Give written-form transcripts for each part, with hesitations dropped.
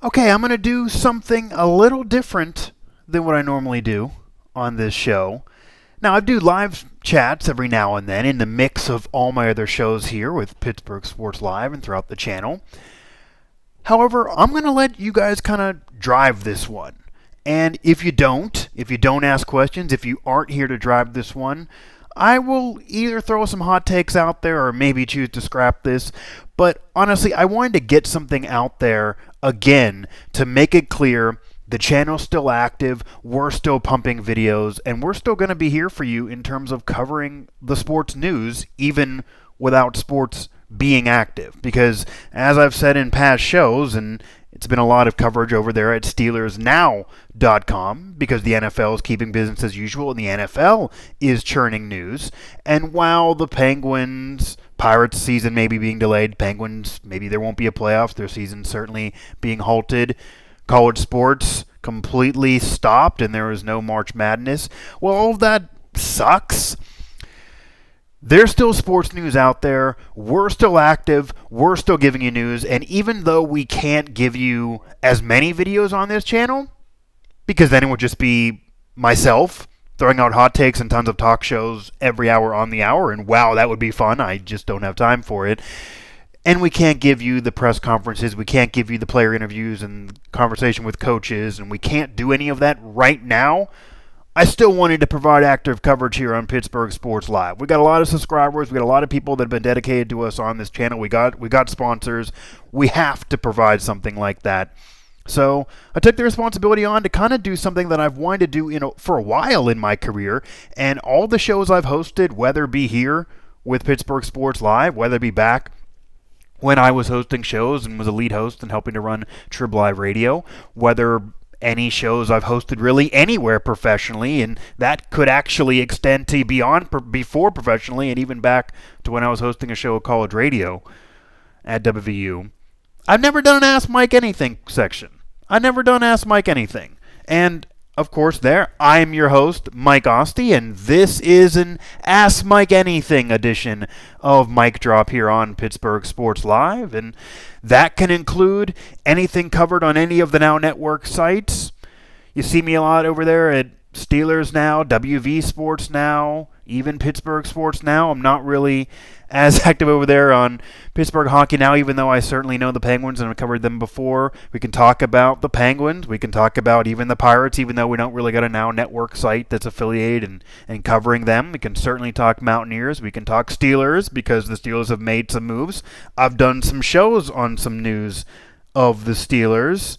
Okay, I'm going to do something a little different than what I normally do on this show. Now, I do live chats every now and then in the mix of all my other shows here with Pittsburgh Sports Live and throughout the channel. However, I'm going to let you guys kind of drive this one. And if you don't ask questions, if you aren't here to drive this one, I will either throw some hot takes out there or maybe choose to scrap this. But honestly, I wanted to get something out there again to make it clear the channel's still active, we're still pumping videos, and we're still going to be here for you in terms of covering the sports news, even without sports being active. Because as I've said in past shows, and it's been a lot of coverage over there at SteelersNow.com because the NFL is keeping business as usual and the NFL is churning news. And while the Pirates season may be being delayed, Penguins, maybe there won't be a playoffs, their season certainly being halted, college sports completely stopped and there is no March Madness. Well, all of that sucks. There's still sports news out there. We're still active. We're still giving you news. And even though we can't give you as many videos on this channel, because then it would just be myself throwing out hot takes and tons of talk shows every hour on the hour, and wow, that would be fun. I just don't have time for it. And we can't give you the press conferences. We can't give you the player interviews and conversation with coaches, and we can't do any of that right now. I still wanted to provide active coverage here on Pittsburgh Sports Live. We got a lot of subscribers. We got a lot of people that have been dedicated to us on this channel. We got sponsors. We have to provide something like that. So I took the responsibility on to kind of do something that I've wanted to do for a while in my career. And all the shows I've hosted, whether it be here with Pittsburgh Sports Live, whether it be back when I was hosting shows and was a lead host and helping to run Trib Live Radio, whether any shows I've hosted really anywhere professionally, and that could actually extend to before professionally and even back to when I was hosting a show at college radio at WVU. I've never done an Ask Mike Anything section. I've never done Ask Mike Anything. And, of course, I'm your host, Mike Asti, and this is an Ask Mike Anything edition of Mike Drop here on Pittsburgh Sports Live, and that can include anything covered on any of the Now Network sites. You see me a lot over there at Steelers Now, WV Sports Now, even Pittsburgh Sports Now. I'm not really as active over there on Pittsburgh Hockey Now, even though I certainly know the Penguins and I've covered them before. We can talk about the Penguins. We can talk about even the Pirates, even though we don't really got a Now Network site that's affiliated and covering them. We can certainly talk Mountaineers. We can talk Steelers because the Steelers have made some moves. I've done some shows on some news of the Steelers,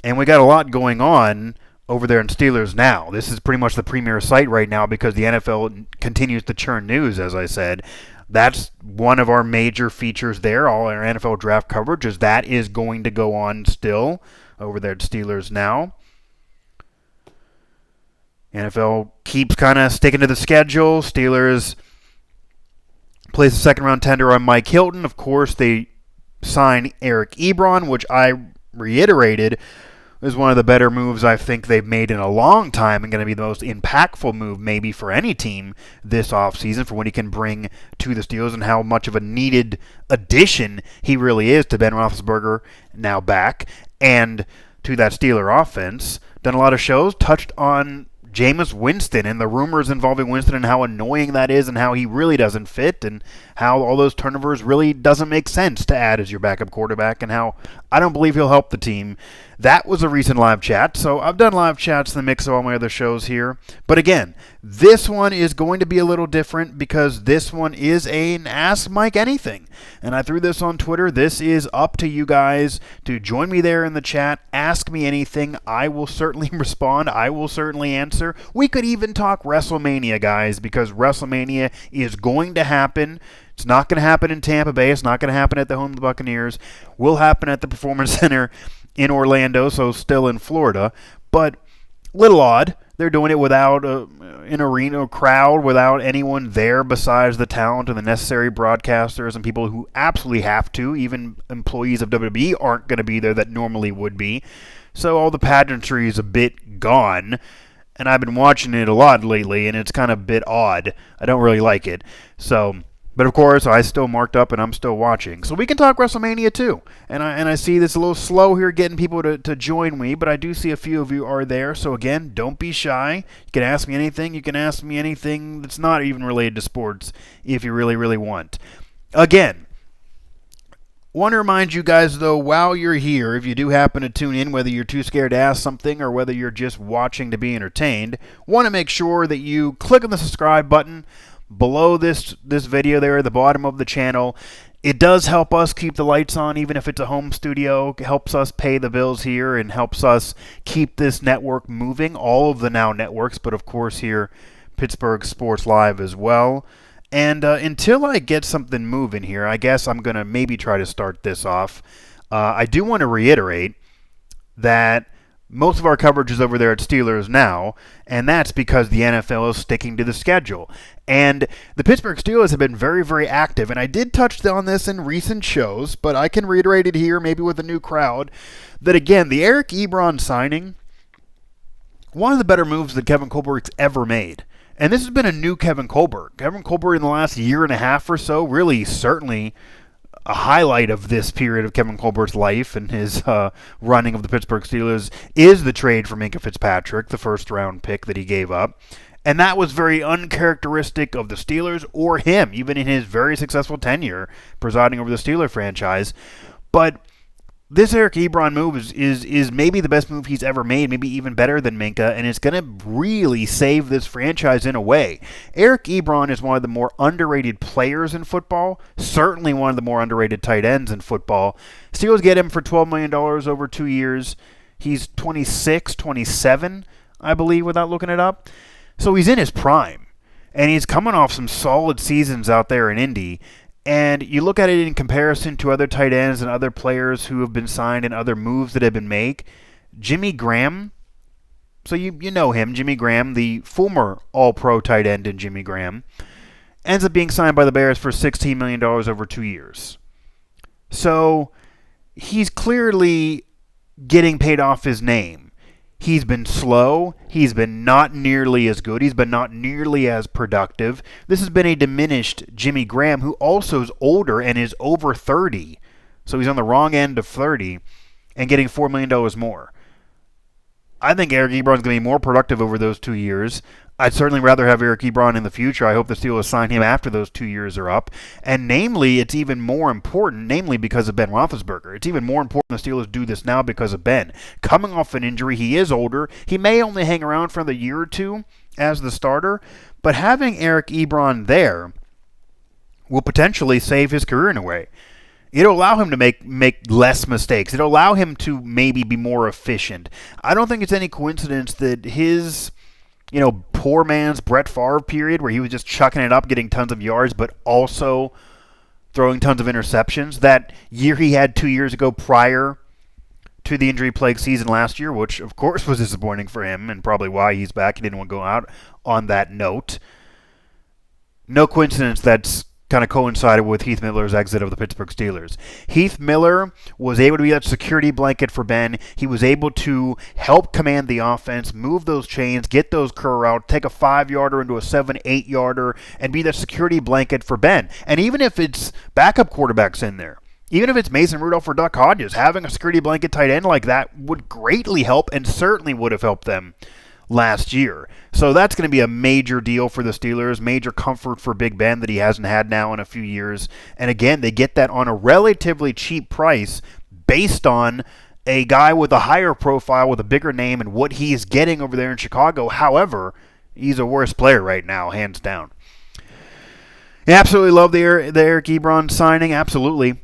and we got a lot going on over there in Steelers Now. This is pretty much the premier site right now because the NFL continues to churn news, as I said. That's one of our major features there, all our NFL draft coverage, is that is going to go on still over there at Steelers Now. NFL keeps kind of sticking to the schedule. Steelers place a second-round tender on Mike Hilton. Of course, they signed Eric Ebron, which I reiterated is one of the better moves I think they've made in a long time and going to be the most impactful move maybe for any team this offseason for what he can bring to the Steelers and how much of a needed addition he really is to Ben Roethlisberger, now back, and to that Steeler offense. Done a lot of shows, touched on Jameis Winston and the rumors involving Winston and how annoying that is and how he really doesn't fit and how all those turnovers really doesn't make sense to add as your backup quarterback and how I don't believe he'll help the team. That was a recent live chat, so I've done live chats in the mix of all my other shows here. But again, this one is going to be a little different because this one is an Ask Mike Anything. And I threw this on Twitter. This is up to you guys to join me there in the chat. Ask me anything. I will certainly respond. I will certainly answer. We could even talk WrestleMania, guys, because WrestleMania is going to happen. It's not going to happen in Tampa Bay. It's not going to happen at the home of the Buccaneers. Will happen at the Performance Center in Orlando, so still in Florida. But little odd. They're doing it without an arena crowd, without anyone there besides the talent and the necessary broadcasters and people who absolutely have to. Even employees of WWE aren't going to be there that normally would be. So all the pageantry is a bit gone. And I've been watching it a lot lately, and it's kind of a bit odd. I don't really like it. So But of course, I still marked up and I'm still watching. So we can talk WrestleMania too. And I see this a little slow here getting people to join me, but I do see a few of you are there. So again, don't be shy. You can ask me anything. You can ask me anything that's not even related to sports if you really, really want. Again, want to remind you guys, though, while you're here, if you do happen to tune in, whether you're too scared to ask something or whether you're just watching to be entertained, want to make sure that you click on the subscribe button below this video there at the bottom of the channel. It does help us keep the lights on, even if it's a home studio. It helps us pay the bills here and helps us keep this network moving, all of the Now networks, but of course here, Pittsburgh Sports Live as well. And until I get something moving here, I guess I'm going to maybe try to start this off. I do want to reiterate that most of our coverage is over there at Steelers Now, and that's because the NFL is sticking to the schedule. And the Pittsburgh Steelers have been very, very active, and I did touch on this in recent shows, but I can reiterate it here, maybe with a new crowd, that again, the Eric Ebron signing, one of the better moves that Kevin Colbert's ever made. And this has been a new Kevin Colbert. Kevin Colbert in the last year and a half or so, really certainly a highlight of this period of Kevin Colbert's life and his running of the Pittsburgh Steelers is the trade for Minkah Fitzpatrick, the first-round pick that he gave up. And that was very uncharacteristic of the Steelers or him, even in his very successful tenure presiding over the Steeler franchise. But this Eric Ebron move is maybe the best move he's ever made, maybe even better than Minkah, and it's going to really save this franchise in a way. Eric Ebron is one of the more underrated players in football, certainly one of the more underrated tight ends in football. Steelers get him for $12 million over 2 years. He's 26, 27, I believe, without looking it up. So he's in his prime, and he's coming off some solid seasons out there in Indy. And you look at it in comparison to other tight ends and other players who have been signed and other moves that have been made. Jimmy Graham, so you know him, Jimmy Graham, the former All-Pro tight end in Jimmy Graham, ends up being signed by the Bears for $16 million over 2 years. So he's clearly getting paid off his name. He's been slow. He's been not nearly as good. He's been not nearly as productive. This has been a diminished Jimmy Graham, who also is older and is over 30. So he's on the wrong end of 30 and getting $4 million more. I think Eric Ebron's going to be more productive over those 2 years. I'd certainly rather have Eric Ebron in the future. I hope the Steelers sign him after those 2 years are up. And namely, it's even more important, namely because of Ben Roethlisberger. It's even more important the Steelers do this now because of Ben. Coming off an injury, he is older. He may only hang around for another year or two as the starter, but having Eric Ebron there will potentially save his career in a way. It'll allow him to make less mistakes. It'll allow him to maybe be more efficient. I don't think it's any coincidence that his poor man's Brett Favre period where he was just chucking it up, getting tons of yards, but also throwing tons of interceptions. That year he had 2 years ago prior to the injury-plagued season last year, which of course was disappointing for him and probably why he's back. He didn't want to go out on that note. No coincidence that's kind of coincided with Heath Miller's exit of the Pittsburgh Steelers. Heath Miller was able to be that security blanket for Ben. He was able to help command the offense, move those chains, get those curl out, take a 5-yarder into a 7-8-yarder, and be that security blanket for Ben. And even if it's backup quarterbacks in there, even if it's Mason Rudolph or Duck Hodges, having a security blanket tight end like that would greatly help and certainly would have helped them last year. So that's going to be a major deal for the Steelers, major comfort for Big Ben that he hasn't had now in a few years. And again, they get that on a relatively cheap price based on a guy with a higher profile, with a bigger name, and what he's getting over there in Chicago. However, he's a worse player right now, hands down. I absolutely love the Eric Ebron signing, absolutely.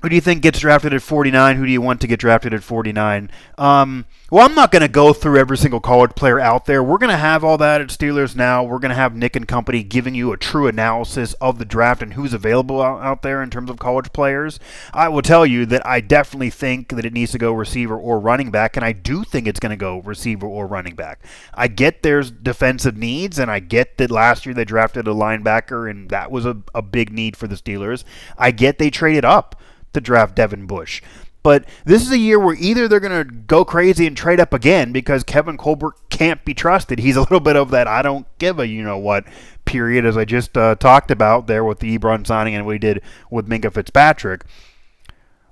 Who do you think gets drafted at 49? Who do you want to get drafted at 49? Well, I'm not going to go through every single college player out there. We're going to have all that at Steelers Now. We're going to have Nick and company giving you a true analysis of the draft and who's available out there in terms of college players. I will tell you that I definitely think that it needs to go receiver or running back, and I do think it's going to go receiver or running back. I get there's defensive needs, and I get that last year they drafted a linebacker, and that was a big need for the Steelers. I get they traded up to draft Devin Bush. But this is a year where either they're going to go crazy and trade up again because Kevin Colbert can't be trusted. He's a little bit of that I don't give a you-know-what period, as I just talked about there with the Ebron signing and what he did with Minkah Fitzpatrick.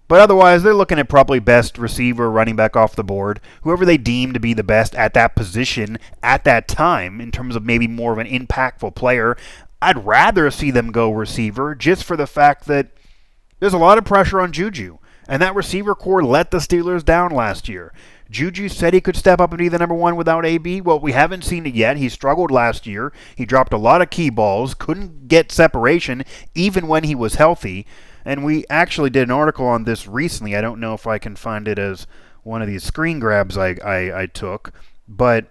But otherwise, they're looking at probably best receiver, running back off the board, whoever they deem to be the best at that position at that time in terms of maybe more of an impactful player. I'd rather see them go receiver just for the fact that there's a lot of pressure on Juju, and that receiver core let the Steelers down last year. Juju said he could step up and be the number one without AB. Well, we haven't seen it yet. He struggled last year. He dropped a lot of key balls, couldn't get separation even when he was healthy. And we actually did an article on this recently. I don't know if I can find it as one of these screen grabs I took. But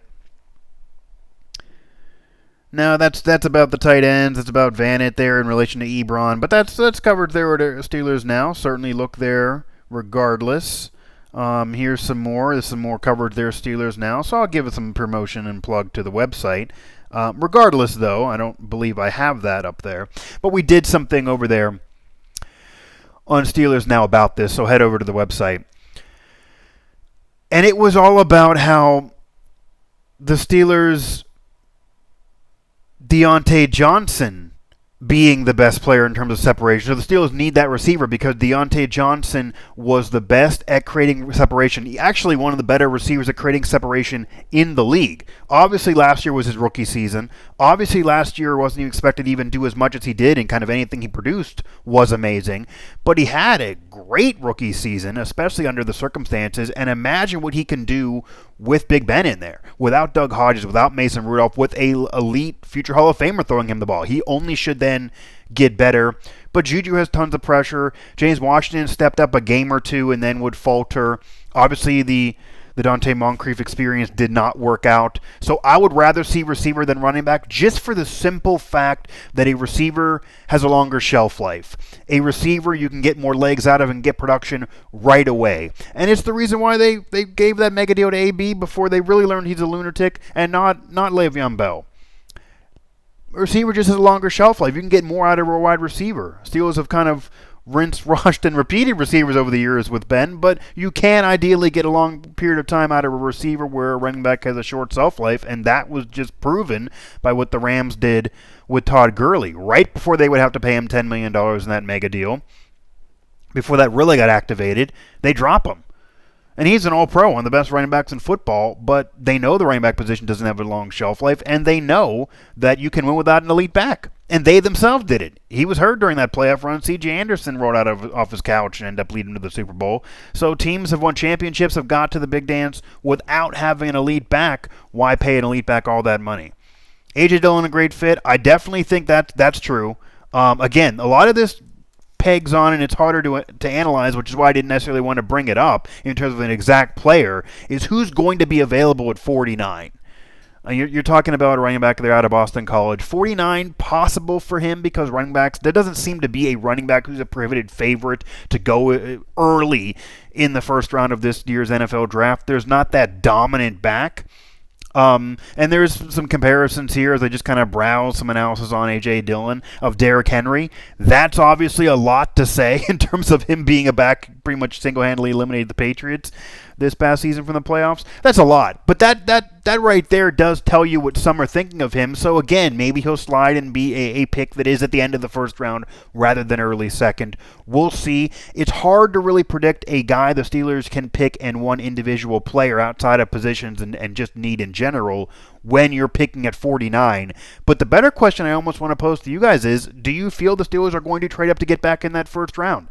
no, that's about the tight ends. It's about Vannett there in relation to Ebron. But that's covered there with the Steelers now. Certainly look there regardless. Here's some more. There's some more coverage there, Steelers now. So I'll give it some promotion and plug to the website. Regardless, though, I don't believe I have that up there. But we did something over there on Steelers Now about this, so head over to the website. And it was all about how the Steelers' Deontay Johnson being the best player in terms of separation. So the Steelers need that receiver because Deontay Johnson was the best at creating separation. Actually, one of the better receivers at creating separation in the league. Obviously, last year was his rookie season. Obviously, last year wasn't even expected to even do as much as he did, and kind of anything he produced was amazing. But he had a great rookie season, especially under the circumstances, and imagine what he can do with Big Ben in there, without Doug Hodges, without Mason Rudolph, with a elite future Hall of Famer throwing him the ball. He only should then get better. But Juju has tons of pressure. James Washington stepped up a game or two and then would falter. Obviously, the Dante Moncrief experience did not work out. So I would rather see receiver than running back, just for the simple fact that a receiver has a longer shelf life. A receiver you can get more legs out of and get production right away. And it's the reason why they gave that mega deal to AB before they really learned he's a lunatic, and not Le'Veon Bell. A receiver just has a longer shelf life. You can get more out of a wide receiver. Steelers have kind of rinsed, washed, and repeated receivers over the years with Ben, but you can ideally get a long period of time out of a receiver where a running back has a short shelf life, and that was just proven by what the Rams did with Todd Gurley. Right before they would have to pay him $10 million in that mega deal, before that really got activated, they drop him. And he's an all-pro, one of the best running backs in football, but they know the running back position doesn't have a long shelf life, and they know that you can win without an elite back. And they themselves did it. He was hurt during that playoff run. C.J. Anderson rolled off his couch and ended up leading to the Super Bowl. So teams have won championships, have got to the big dance without having an elite back. Why pay an elite back all that money? A.J. Dillon, a great fit. I definitely think that's true. Again, a lot of this pegs on, and it's harder to analyze, which is why I didn't necessarily want to bring it up in terms of an exact player, is who's going to be available at 49. You're talking about a running back there out of Boston College. 49 possible for him because running backs, there doesn't seem to be a running back who's a prohibited favorite to go early in the first round of this year's NFL draft. There's not that dominant back. And there's some comparisons here as I just kind of browse some analysis on A.J. Dillon of Derrick Henry. That's obviously a lot to say in terms of him being a back pretty much single-handedly eliminated the Patriots this past season from the playoffs. That's a lot. But that right there does tell you what some are thinking of him. So again, maybe he'll slide and be a pick that is at the end of the first round rather than early second. We'll see. It's hard to really predict a guy the Steelers can pick in one individual player outside of positions and just need in general when you're picking at 49. But the better question I almost want to pose to you guys is, do you feel the Steelers are going to trade up to get back in that first round?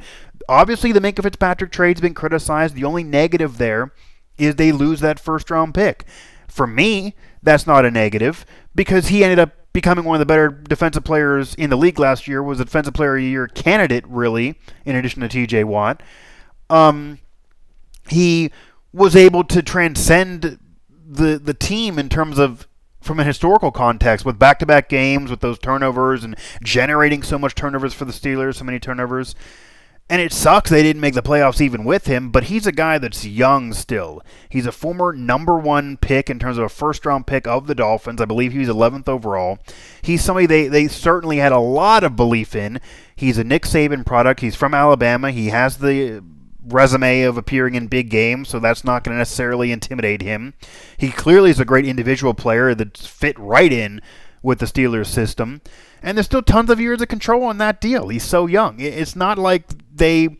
Obviously, the Minkah Fitzpatrick trade's been criticized. The only negative there is they lose that first-round pick. For me, that's not a negative because he ended up becoming one of the better defensive players in the league last year, was a Defensive Player of the Year candidate, really, in addition to T.J. Watt. He was able to transcend the team in terms of, from a historical context, with back-to-back games, with those turnovers and generating so much turnovers for the Steelers, so many turnovers. And it sucks they didn't make the playoffs even with him, but he's a guy that's young still. He's a former number one pick in terms of a first-round pick of the Dolphins. I believe he was 11th overall. He's somebody they certainly had a lot of belief in. He's a Nick Saban product. He's from Alabama. He has the resume of appearing in big games, so that's not going to necessarily intimidate him. He clearly is a great individual player that's fit right in with the Steelers system. And there's still tons of years of control on that deal. He's so young. It's not like they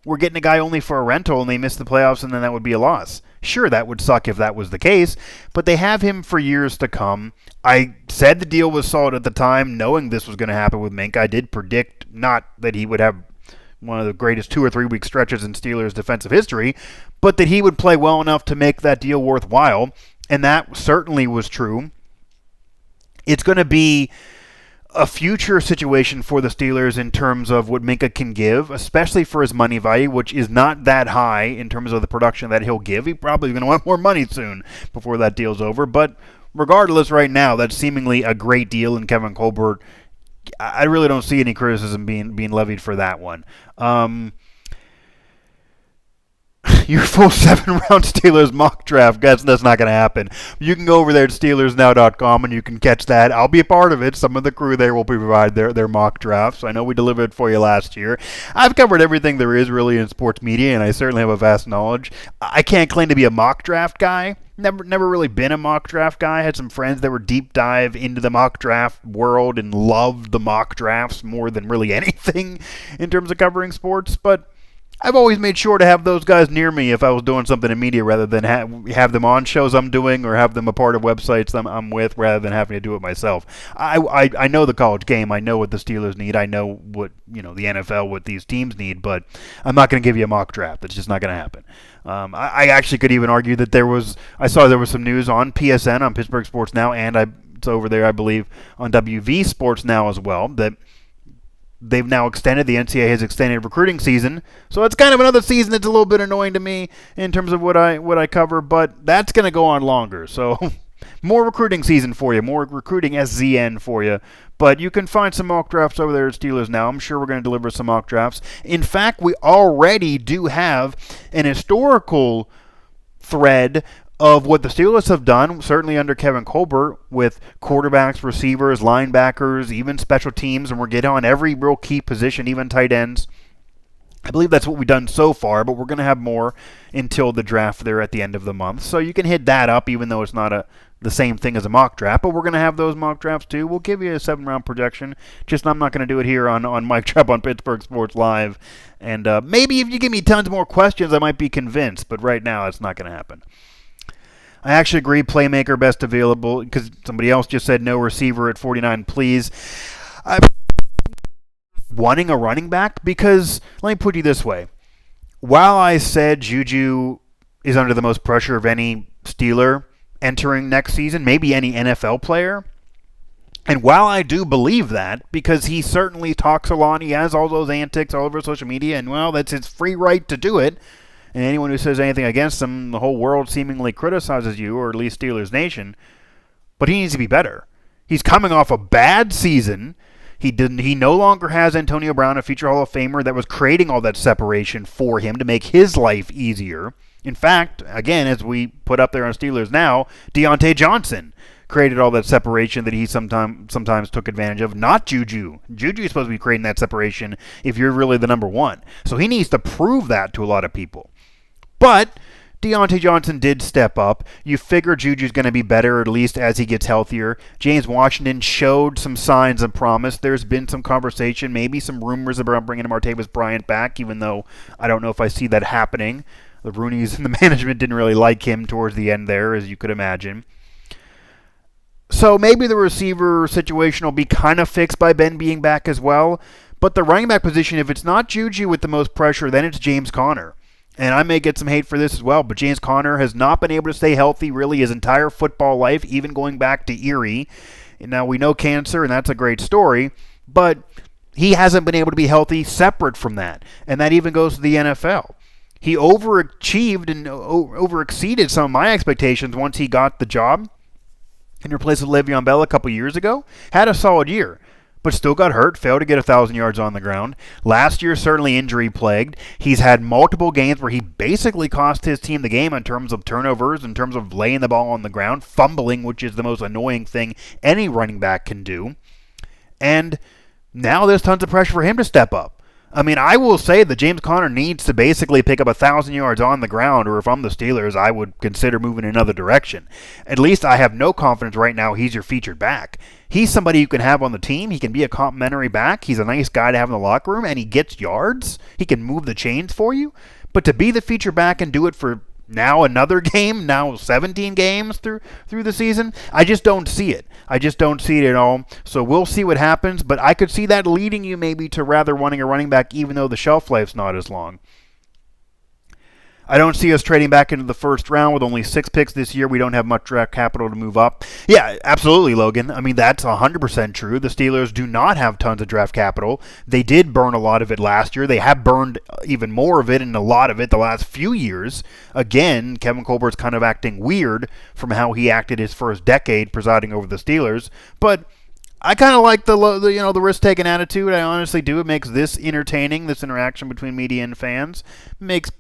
were getting a guy only for a rental and they missed the playoffs and then that would be a loss. Sure, that would suck if that was the case, but they have him for years to come. I said the deal was solid at the time, knowing this was going to happen with Minkah. I did predict not that he would have one of the greatest 2 or 3 week stretches in Steelers defensive history, but that he would play well enough to make that deal worthwhile, and that certainly was true. It's going to be a future situation for the Steelers in terms of what Minkah can give, especially for his money value, which is not that high in terms of the production that he'll give. He's probably going to want more money soon before that deal's over, but regardless, right now, that's seemingly a great deal, and Kevin Colbert, I really don't see any criticism being levied for that one. Your full 7-round Steelers mock draft, guys, that's not going to happen. You can go over there to SteelersNow.com and you can catch that. I'll be a part of it. Some of the crew there will provide their mock drafts. I know we delivered it for you last year. I've covered everything there is really in sports media, and I certainly have a vast knowledge. I can't claim to be a mock draft guy. Never really been a mock draft guy. I had some friends that were deep dive into the mock draft world and loved the mock drafts more than really anything in terms of covering sports, but I've always made sure to have those guys near me if I was doing something in media rather than have them on shows I'm doing or have them a part of websites I'm with rather than having to do it myself. I know the college game. I know what the Steelers need. I know what the NFL, what these teams need, but I'm not going to give you a mock draft. It's just not going to happen. I actually could even argue that I saw there was some news on PSN, on Pittsburgh Sports Now, and it's over there, I believe, on WV Sports Now as well, that they've now extended, the NCAA has extended recruiting season, so it's kind of another season that's a little bit annoying to me in terms of what I cover, but that's going to go on longer, so more recruiting season for you, more recruiting SZN for you, but you can find some mock drafts over there at Steelers Now. I'm sure we're going to deliver some mock drafts. In fact, we already do have an historical thread of what the Steelers have done, certainly under Kevin Colbert, with quarterbacks, receivers, linebackers, even special teams, and we're getting on every real key position, even tight ends. I believe that's what we've done so far, but we're going to have more until the draft there at the end of the month. So you can hit that up, even though it's not the same thing as a mock draft, but we're going to have those mock drafts too. We'll give you a 7-round projection, just I'm not going to do it here on Mike Trapp on Pittsburgh Sports Live. And maybe if you give me tons more questions, I might be convinced, but right now it's not going to happen. I actually agree, playmaker best available, because somebody else just said no receiver at 49, please. I'm wanting a running back, because let me put you this way. While I said Juju is under the most pressure of any Steeler entering next season, maybe any NFL player, and while I do believe that, because he certainly talks a lot, he has all those antics all over social media, and well, that's his free right to do it, and anyone who says anything against him, the whole world seemingly criticizes you, or at least Steelers Nation. But he needs to be better. He's coming off a bad season. He no longer has Antonio Brown, a future Hall of Famer, that was creating all that separation for him to make his life easier. In fact, again, as we put up there on Steelers Now, Deontay Johnson created all that separation that he sometimes took advantage of. Not Juju. Juju is supposed to be creating that separation if you're really the number one. So he needs to prove that to a lot of people. But Deontay Johnson did step up. You figure Juju's going to be better, at least as he gets healthier. James Washington showed some signs of promise. There's been some conversation, maybe some rumors about bringing Martavis Bryant back, even though I don't know if I see that happening. The Rooneys and the management didn't really like him towards the end there, as you could imagine. So maybe the receiver situation will be kind of fixed by Ben being back as well. But the running back position, if it's not Juju with the most pressure, then it's James Conner. And I may get some hate for this as well, but James Conner has not been able to stay healthy really his entire football life, even going back to Erie. And now we know cancer, and that's a great story, but he hasn't been able to be healthy separate from that. And that even goes to the NFL. He overachieved and overexceeded some of my expectations once he got the job in replace of Le'Veon Bell a couple years ago. Had a solid year, but still got hurt, failed to get 1,000 yards on the ground. Last year, certainly injury-plagued. He's had multiple games where he basically cost his team the game in terms of turnovers, in terms of laying the ball on the ground, fumbling, which is the most annoying thing any running back can do. And now there's tons of pressure for him to step up. I mean, I will say that James Conner needs to basically pick up 1,000 yards on the ground, or if I'm the Steelers, I would consider moving in another direction. At least I have no confidence right now he's your featured back. He's somebody you can have on the team. He can be a complimentary back. He's a nice guy to have in the locker room, and he gets yards. He can move the chains for you. But to be the feature back and do it for now another game, now 17 games through the season, I just don't see it. I just don't see it at all. So we'll see what happens, but I could see that leading you maybe to rather wanting a running back even though the shelf life's not as long. I don't see us trading back into the first round with only 6 picks this year. We don't have much draft capital to move up. Yeah, absolutely, Logan. I mean, that's 100% true. The Steelers do not have tons of draft capital. They did burn a lot of it last year. They have burned even more of it and a lot of it the last few years. Again, Kevin Colbert's kind of acting weird from how he acted his first decade presiding over the Steelers. But I kind of like the risk-taking attitude. I honestly do. It makes this entertaining, this interaction between media and fans. Makes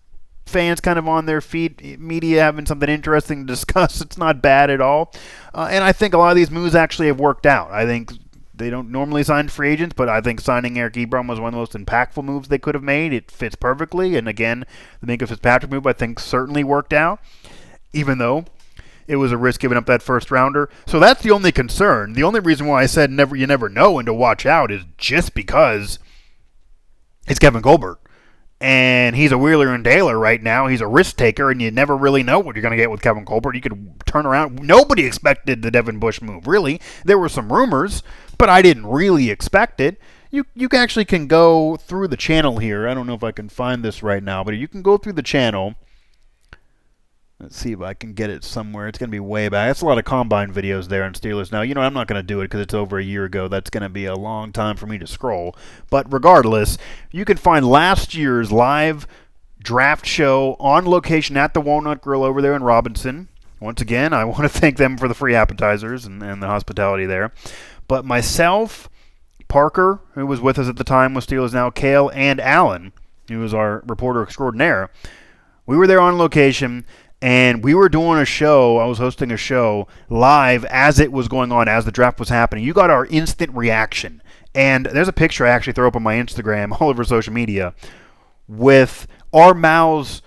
fans kind of on their feet, media having something interesting to discuss. It's not bad at all. And I think a lot of these moves actually have worked out. I think they don't normally sign free agents, but I think signing Eric Ebron was one of the most impactful moves they could have made. It fits perfectly. And again, the Minka Fitzpatrick move I think certainly worked out, even though it was a risk giving up that first rounder. So that's the only concern. The only reason why I said you never know and to watch out is just because it's Kevin Colbert. And he's a wheeler and dealer right now. He's a risk taker, and you never really know what you're going to get with Kevin Colbert. You could turn around. Nobody expected the Devin Bush move, really. There were some rumors, but I didn't really expect it. You actually can go through the channel here. I don't know if I can find this right now, but you can go through the channel. Let's see if I can get it somewhere. It's going to be way back. That's a lot of combine videos there on Steelers. Now, I'm not going to do it because it's over a year ago. That's going to be a long time for me to scroll. But regardless, you can find last year's live draft show on location at the Walnut Grill over there in Robinson. Once again, I want to thank them for the free appetizers and the hospitality there. But myself, Parker, who was with us at the time with Steelers Now, Kale, and Alan, who was our reporter extraordinaire, we were there on location. And we were doing a show, I was hosting a show live as it was going on, as the draft was happening. You got our instant reaction. And there's a picture I actually throw up on my Instagram, all over social media, with our mouths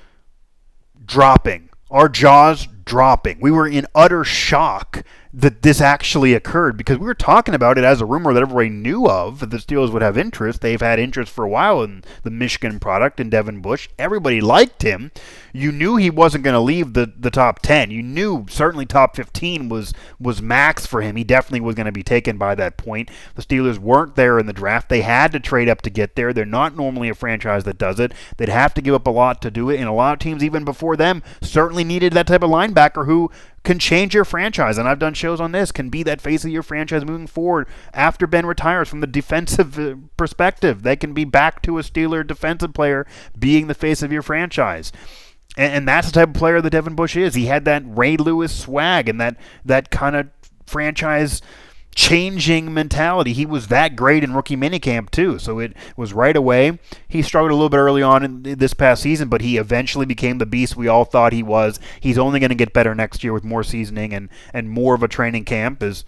dropping, our jaws dropping. We were in utter shock that this actually occurred because we were talking about it as a rumor that everybody knew of, that the Steelers would have interest. They've had interest for a while in the Michigan product in Devin Bush. Everybody liked him. You knew he wasn't going to leave the top 10. You knew certainly top 15 was max for him. He definitely was going to be taken by that point. The Steelers weren't there in the draft. They had to trade up to get there. They're not normally a franchise that does it. They'd have to give up a lot to do it, and a lot of teams even before them certainly needed that type of linebacker who can change your franchise, and I've done shows on this, can be that face of your franchise moving forward after Ben retires from the defensive perspective. They can be back to a Steeler defensive player being the face of your franchise. And that's the type of player that Devin Bush is. He had that Ray Lewis swag and that kind of franchise changing mentality. He was that great in rookie minicamp too, so it was right away. He struggled a little bit early on in this past season, but he eventually became the beast we all thought he was. He's only going to get better next year with more seasoning and more of a training camp, as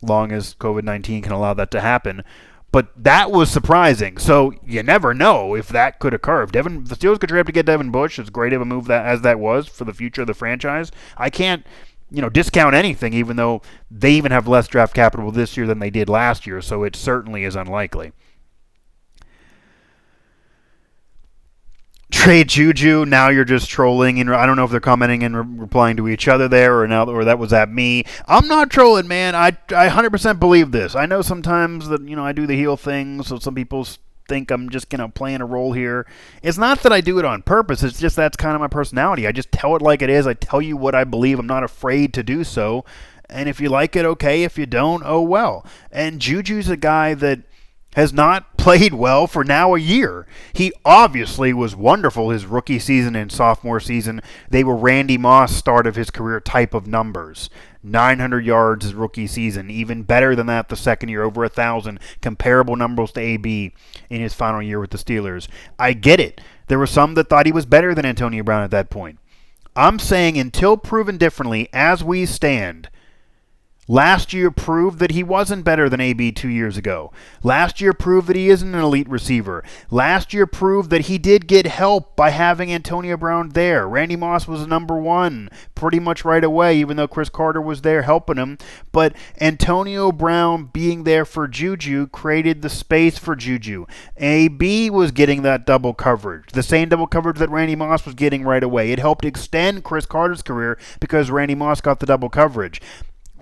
long as COVID-19 can allow that to happen. But that was surprising, so you never know if that could occur. If the Steelers could trade up to get Devin Bush, as great of a move as that was for the future of the franchise, I can't discount anything, even though they even have less draft capital this year than they did last year, so it certainly is unlikely. Trade Juju, now you're just trolling, and I don't know if they're commenting and replying to each other there, or that was at me. I'm not trolling, man. I 100% believe this. I know sometimes that, I do the heel thing, so some people think I'm just playing a role here. It's not that I do it on purpose. It's just that's kind of my personality. I just tell it like it is. I tell you what I believe. I'm not afraid to do so. And if you like it, okay. If you don't, oh well. And Juju's a guy that has not played well for now a year. He obviously was wonderful his rookie season and sophomore season. They were Randy Moss start of his career type of numbers. 900 yards his rookie season. Even better than that the second year, over 1,000. Comparable numbers to AB in his final year with the Steelers. I get it. There were some that thought he was better than Antonio Brown at that point. I'm saying until proven differently, as we stand, Last year proved that he wasn't better than AB 2 years ago. Last year proved that he isn't an elite receiver. Last year proved that he did get help by having Antonio Brown there. Randy Moss was number one pretty much right away, even though Chris Carter was there helping him. But Antonio Brown being there for Juju created the space for Juju. AB was getting that double coverage, the same double coverage that Randy Moss was getting right away. It helped extend Chris Carter's career because Randy Moss got the double coverage.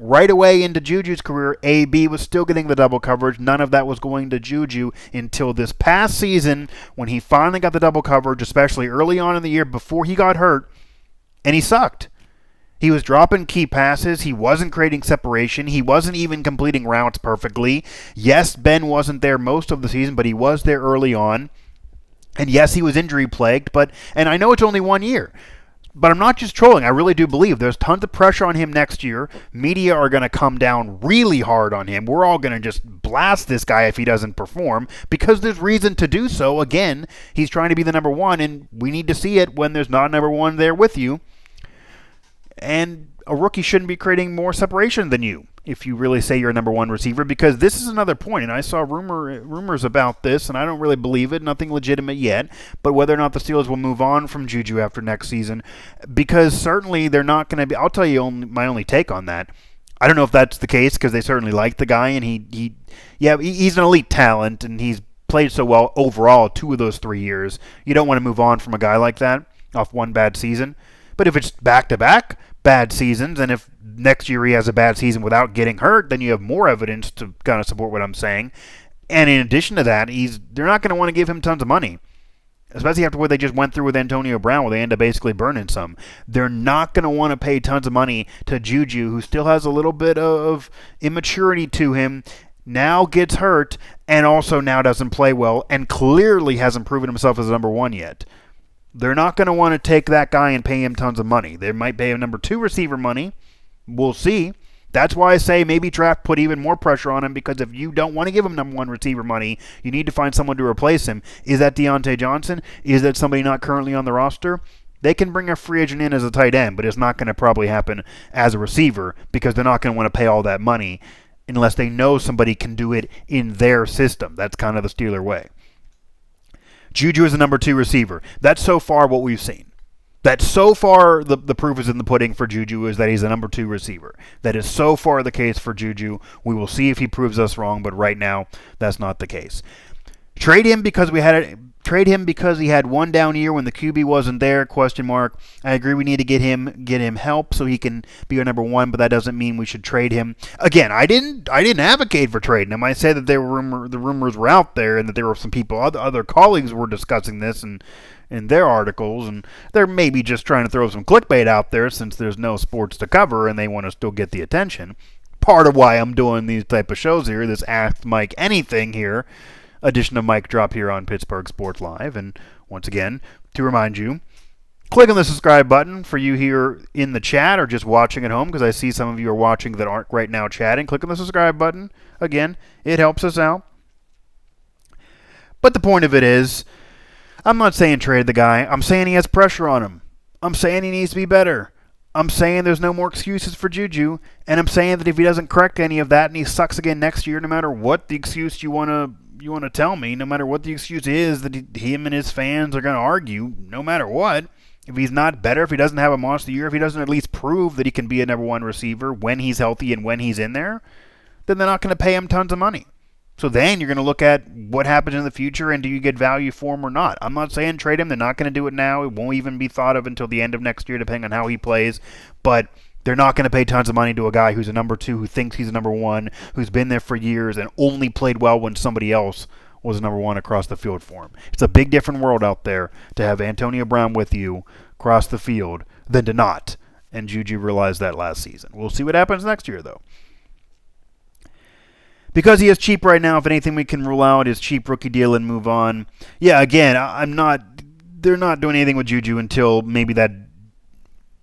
Right away into Juju's career, AB was still getting the double coverage. None of that was going to Juju until this past season when he finally got the double coverage, especially early on in the year before he got hurt, and he sucked. He was dropping key passes. He wasn't creating separation. He wasn't even completing routes perfectly. Yes, Ben wasn't there most of the season, but he was there early on. And yes, he was injury plagued, and I know it's only 1 year. But I'm not just trolling. I really do believe there's tons of pressure on him next year. Media are going to come down really hard on him. We're all going to just blast this guy if he doesn't perform because there's reason to do so. Again, he's trying to be the number one, and we need to see it when there's not a number one there with you. And a rookie shouldn't be creating more separation than you if you really say you're a number one receiver, because this is another point, and I saw rumors about this, and I don't really believe it, nothing legitimate yet, but whether or not the Steelers will move on from Juju after next season, because certainly they're not going to be. I'll tell you my only take on that. I don't know if that's the case, because they certainly like the guy, and he's an elite talent, and he's played so well overall 2 of those 3 years. You don't want to move on from a guy like that off one bad season. But if it's back-to-back bad seasons, and if next year he has a bad season without getting hurt, then you have more evidence to kind of support what I'm saying. And in addition to that, they're not going to want to give him tons of money, especially after what they just went through with Antonio Brown, where they end up basically burning some. They're not going to want to pay tons of money to Juju, who still has a little bit of immaturity to him, now gets hurt, and also now doesn't play well, and clearly hasn't proven himself as number one yet. They're not going to want to take that guy and pay him tons of money. They might pay him number 2 receiver money. We'll see. That's why I say maybe draft put even more pressure on him, because if you don't want to give him number 1 receiver money, you need to find someone to replace him. Is that Deontay Johnson? Is that somebody not currently on the roster? They can bring a free agent in as a tight end, but it's not going to probably happen as a receiver because they're not going to want to pay all that money unless they know somebody can do it in their system. That's kind of the Steeler way. Juju is the number 2 receiver. That's so far what we've seen. That's so far the proof is in the pudding for Juju, is that he's the number 2 receiver. That is so far the case for Juju. We will see if he proves us wrong, but right now that's not the case. Trade him because he had one down year when the QB wasn't there? ? I agree we need to get him help so he can be our number 1, but that doesn't mean we should trade him. Again, I didn't advocate for trading him. I said that the rumors were out there, and that there were some people, other colleagues were discussing this and in their articles, and they're maybe just trying to throw some clickbait out there since there's no sports to cover and they want to still get the attention. Part of why I'm doing these type of shows here, this Ask Mike Anything here, edition of Mike Drop here on Pittsburgh Sports Live. And once again, to remind you, click on the subscribe button for you here in the chat or just watching at home, because I see some of you are watching that aren't right now chatting. Click on the subscribe button. Again, it helps us out. But the point of it is, I'm not saying trade the guy. I'm saying he has pressure on him. I'm saying he needs to be better. I'm saying there's no more excuses for Juju, and I'm saying that if he doesn't correct any of that and he sucks again next year, no matter what the excuse you want to tell me, no matter what the excuse is that him and his fans are going to argue, no matter what, if he's not better, if he doesn't have a monster year, if he doesn't at least prove that he can be a number 1 receiver when he's healthy and when he's in there, then they're not going to pay him tons of money. So then you're going to look at what happens in the future and do you get value for him or not. I'm not saying trade him. They're not going to do it now. It won't even be thought of until the end of next year, depending on how he plays. But they're not going to pay tons of money to a guy who's a number 2, who thinks he's a number 1, who's been there for years and only played well when somebody else was number 1 across the field for him. It's a big different world out there to have Antonio Brown with you across the field than to not. And Juju realized that last season. We'll see what happens next year, though. Because he is cheap right now, if anything we can rule out is cheap rookie deal and move on. Yeah, again, they're not doing anything with Juju until maybe that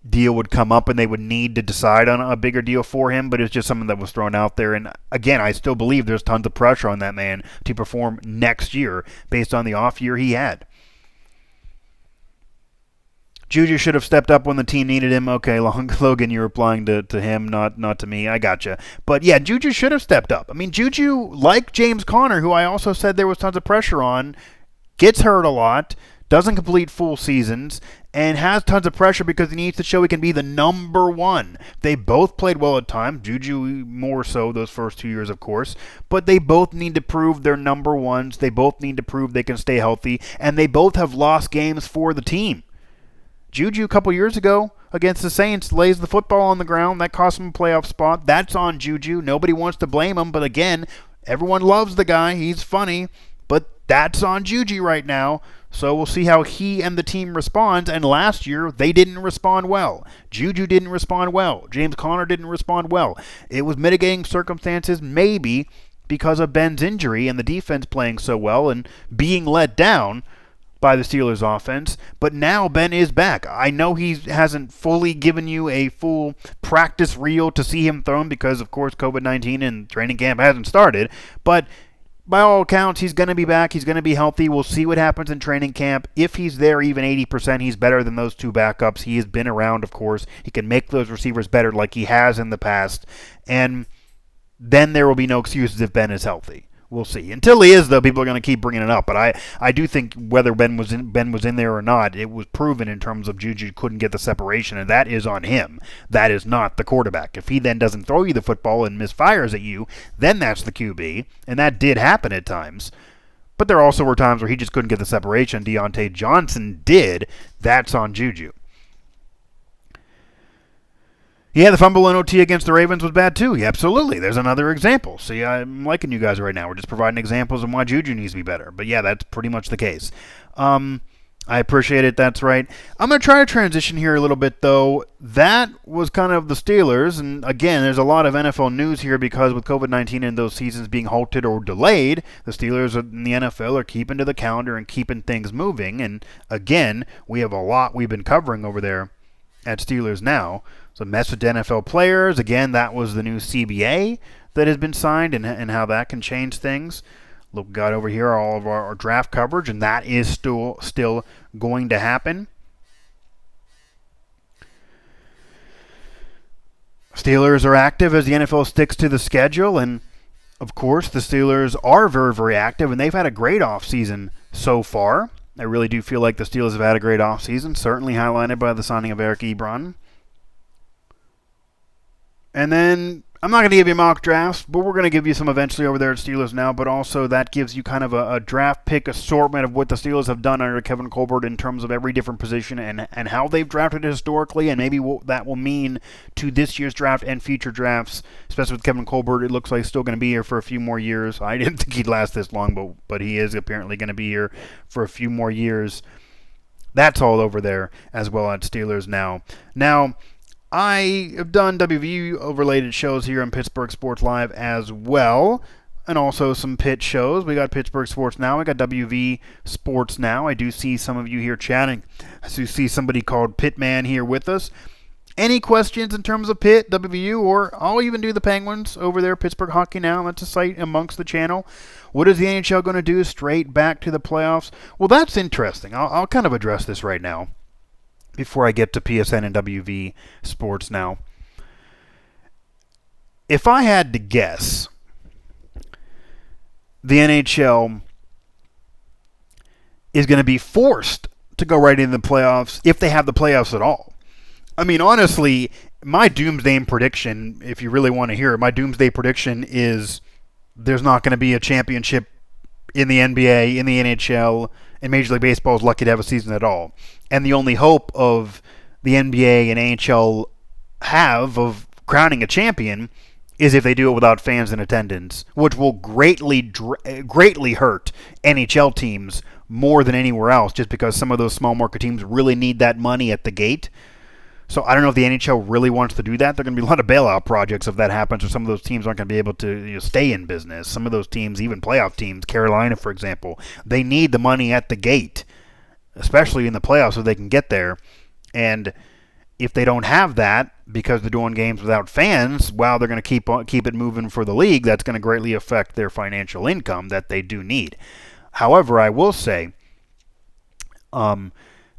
deal would come up and they would need to decide on a bigger deal for him, but it's just something that was thrown out there. And again, I still believe there's tons of pressure on that man to perform next year based on the off year he had. Juju should have stepped up when the team needed him. Okay, Logan, you're replying to him, not to me. I gotcha. But yeah, Juju should have stepped up. I mean, Juju, like James Conner, who I also said there was tons of pressure on, gets hurt a lot, doesn't complete full seasons, and has tons of pressure because he needs to show he can be the number one. They both played well at times, Juju more so those first 2 years, of course, but they both need to prove they're number ones. They both need to prove they can stay healthy, and they both have lost games for the team. Juju, a couple years ago against the Saints, lays the football on the ground. That cost him a playoff spot. That's on Juju. Nobody wants to blame him, but again, everyone loves the guy. He's funny, but that's on Juju right now. So we'll see how he and the team respond. And last year, they didn't respond well. Juju didn't respond well. James Conner didn't respond well. It was mitigating circumstances, maybe because of Ben's injury and the defense playing so well and being let down by the Steelers' offense, but now Ben is back. I know he hasn't fully given you a full practice reel to see him thrown because, of course, COVID-19 and training camp hasn't started, but by all accounts, he's going to be back. He's going to be healthy. We'll see what happens in training camp. If he's there even 80%, he's better than those two backups. He has been around, of course. He can make those receivers better like he has in the past, and then there will be no excuses if Ben is healthy. We'll see. Until he is, though, people are going to keep bringing it up. But I do think whether Ben was in there or not, it was proven in terms of Juju couldn't get the separation, and that is on him. That is not the quarterback. If he then doesn't throw you the football and misfires at you, then that's the QB, and that did happen at times. But there also were times where he just couldn't get the separation. Deontay Johnson did. That's on Juju. Yeah, the fumble in OT against the Ravens was bad too. Yeah, absolutely. There's another example. See, I'm liking you guys right now. We're just providing examples of why Juju needs to be better. But yeah, that's pretty much the case. I appreciate it. That's right. I'm going to try to transition here a little bit, though. That was kind of the Steelers. And again, there's a lot of NFL news here because with COVID-19 and those seasons being halted or delayed, the Steelers in the NFL are keeping to the calendar and keeping things moving. And again, we have a lot we've been covering over there at Steelers Now. So message to NFL players. Again, that was the new CBA that has been signed and how that can change things. Look, got over here all of our draft coverage, and that is still going to happen. Steelers are active as the NFL sticks to the schedule, and of course the Steelers are very, very active, and they've had a great offseason so far. I really do feel like the Steelers have had a great offseason, certainly highlighted by the signing of Eric Ebron. And then, I'm not going to give you mock drafts, but we're going to give you some eventually over there at Steelers Now, but also that gives you kind of a draft pick assortment of what the Steelers have done under Kevin Colbert in terms of every different position and how they've drafted historically, and maybe what that will mean to this year's draft and future drafts, especially with Kevin Colbert. It looks like he's still going to be here for a few more years. I didn't think he'd last this long, but he is apparently going to be here for a few more years. That's all over there as well at Steelers Now. Now, I have done WVU-related shows here on Pittsburgh Sports Live as well, and also some Pitt shows. We got Pittsburgh Sports Now. We got WV Sports Now. I do see some of you here chatting. I do see somebody called Pittman here with us. Any questions in terms of Pitt, WVU, or I'll even do the Penguins over there, Pittsburgh Hockey Now. That's a site amongst the channel. What is the NHL going to do straight back to the playoffs? Well, that's interesting. I'll kind of address this right now before I get to PSN and WV Sports Now. If I had to guess, the NHL is going to be forced to go right into the playoffs if they have the playoffs at all. I mean, honestly, my doomsday prediction, if you really want to hear it, my doomsday prediction is there's not going to be a championship in the NBA, in the NHL, and Major League Baseball is lucky to have a season at all. And the only hope of the NBA and NHL have of crowning a champion is if they do it without fans in attendance, which will greatly hurt NHL teams more than anywhere else, just because some of those small market teams really need that money at the gate. So I don't know if the NHL really wants to do that. There are going to be a lot of bailout projects if that happens, or some of those teams aren't going to be able to stay in business. Some of those teams, even playoff teams, Carolina, for example, they need the money at the gate, especially in the playoffs, so they can get there. And if they don't have that because they're doing games without fans, they're going to keep it moving for the league. That's going to greatly affect their financial income that they do need. However, I will say,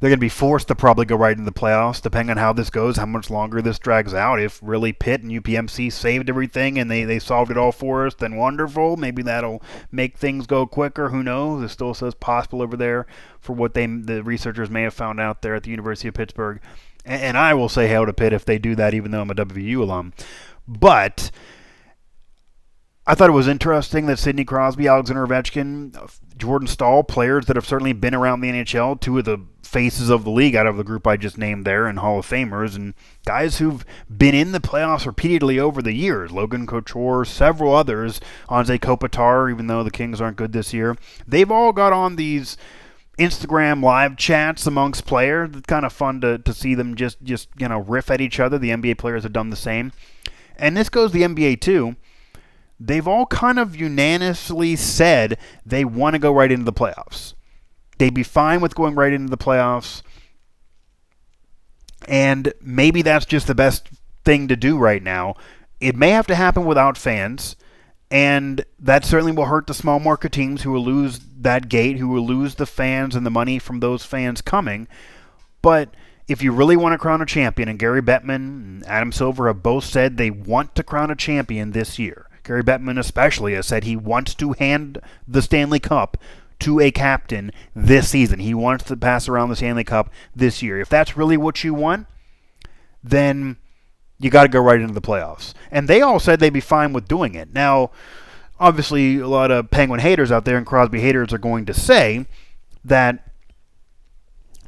They're going to be forced to probably go right into the playoffs, depending on how this goes, how much longer this drags out. If really Pitt and UPMC saved everything and they solved it all for us, then wonderful. Maybe that'll make things go quicker. Who knows? It still says possible over there for what the researchers may have found out there at the University of Pittsburgh. And I will say hail to Pitt if they do that, even though I'm a WVU alum. But I thought it was interesting that Sidney Crosby, Alexander Ovechkin, Jordan Staal, players that have certainly been around the NHL, two of the faces of the league out of the group I just named there, and Hall of Famers, and guys who've been in the playoffs repeatedly over the years. Logan Couture, several others, Anze Kopitar, even though the Kings aren't good this year. They've all got on these Instagram live chats amongst players. It's kind of fun to see them just riff at each other. The NBA players have done the same. And this goes the NBA too. They've all kind of unanimously said they want to go right into the playoffs. They'd be fine with going right into the playoffs. And maybe that's just the best thing to do right now. It may have to happen without fans. And that certainly will hurt the small market teams who will lose that gate, who will lose the fans and the money from those fans coming. But if you really want to crown a champion, and Gary Bettman and Adam Silver have both said they want to crown a champion this year. Gary Bettman especially has said he wants to hand the Stanley Cup to a captain this season. He wants to pass around the Stanley Cup this year. If that's really what you want, then you got to go right into the playoffs. And they all said they'd be fine with doing it. Now, obviously, a lot of Penguin haters out there and Crosby haters are going to say that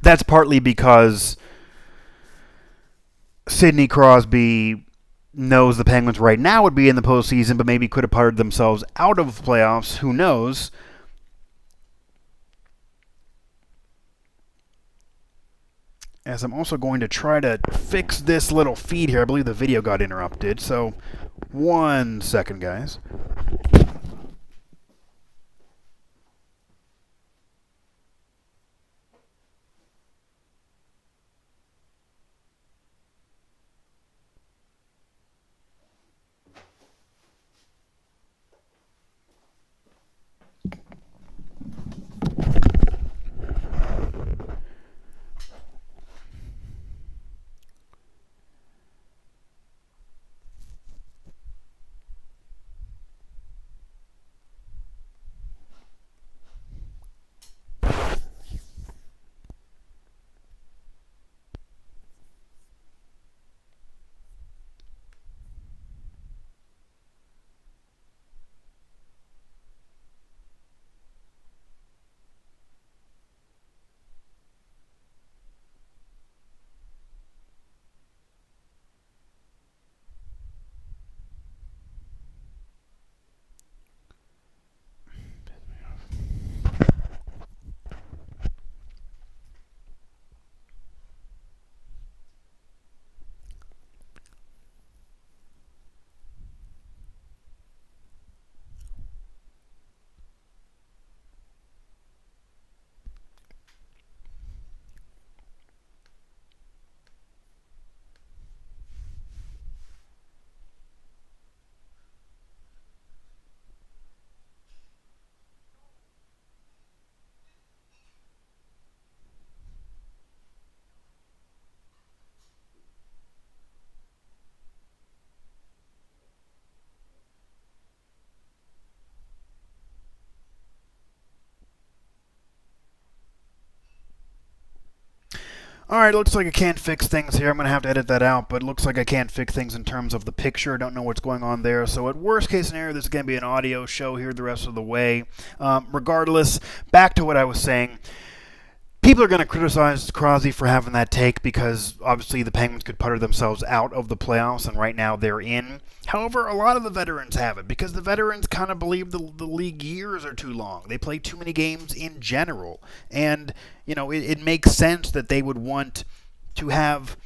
that's partly because Sidney Crosby knows the Penguins right now would be in the postseason, but maybe could have putted themselves out of the playoffs. Who knows? As I'm also going to try to fix this little feed here. I believe the video got interrupted. So, 1 second, guys. Alright, looks like I can't fix things here. I'm going to have to edit that out, but it looks like I can't fix things in terms of the picture. I don't know what's going on there. So at worst case scenario, this is going to be an audio show here the rest of the way. Regardless, back to what I was saying. People are going to criticize Crosby for having that take because obviously the Penguins could putter themselves out of the playoffs, and right now they're in. However, a lot of the veterans have it because the veterans kind of believe the league years are too long. They play too many games in general. And, it makes sense that they would want to have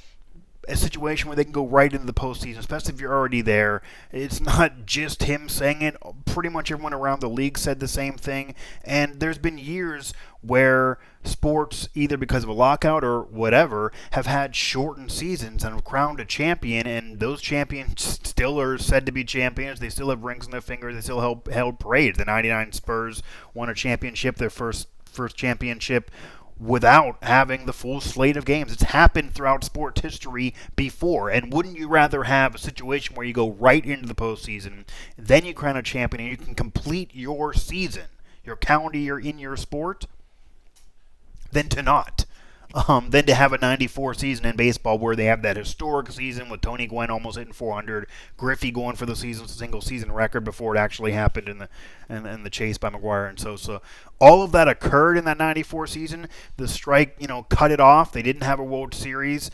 a situation where they can go right into the postseason, especially if you're already there. It's not just him saying it. Pretty much everyone around the league said the same thing. And there's been years where sports, either because of a lockout or whatever, have had shortened seasons and have crowned a champion, and those champions still are said to be champions. They still have rings on their fingers. They still held parades. The 99 Spurs won a championship, their first championship without having the full slate of games. It's happened throughout sports history before. And wouldn't you rather have a situation where you go right into the postseason, then you crown a champion, and you can complete your season, your calendar year in your sport, than to not? Than to have a 94 season in baseball where they have that historic season with Tony Gwynn almost hitting 400, Griffey going for the single season record before it actually happened in the chase by McGwire and Sosa. All of that occurred in that 94 season. The strike, cut it off. They didn't have a World Series.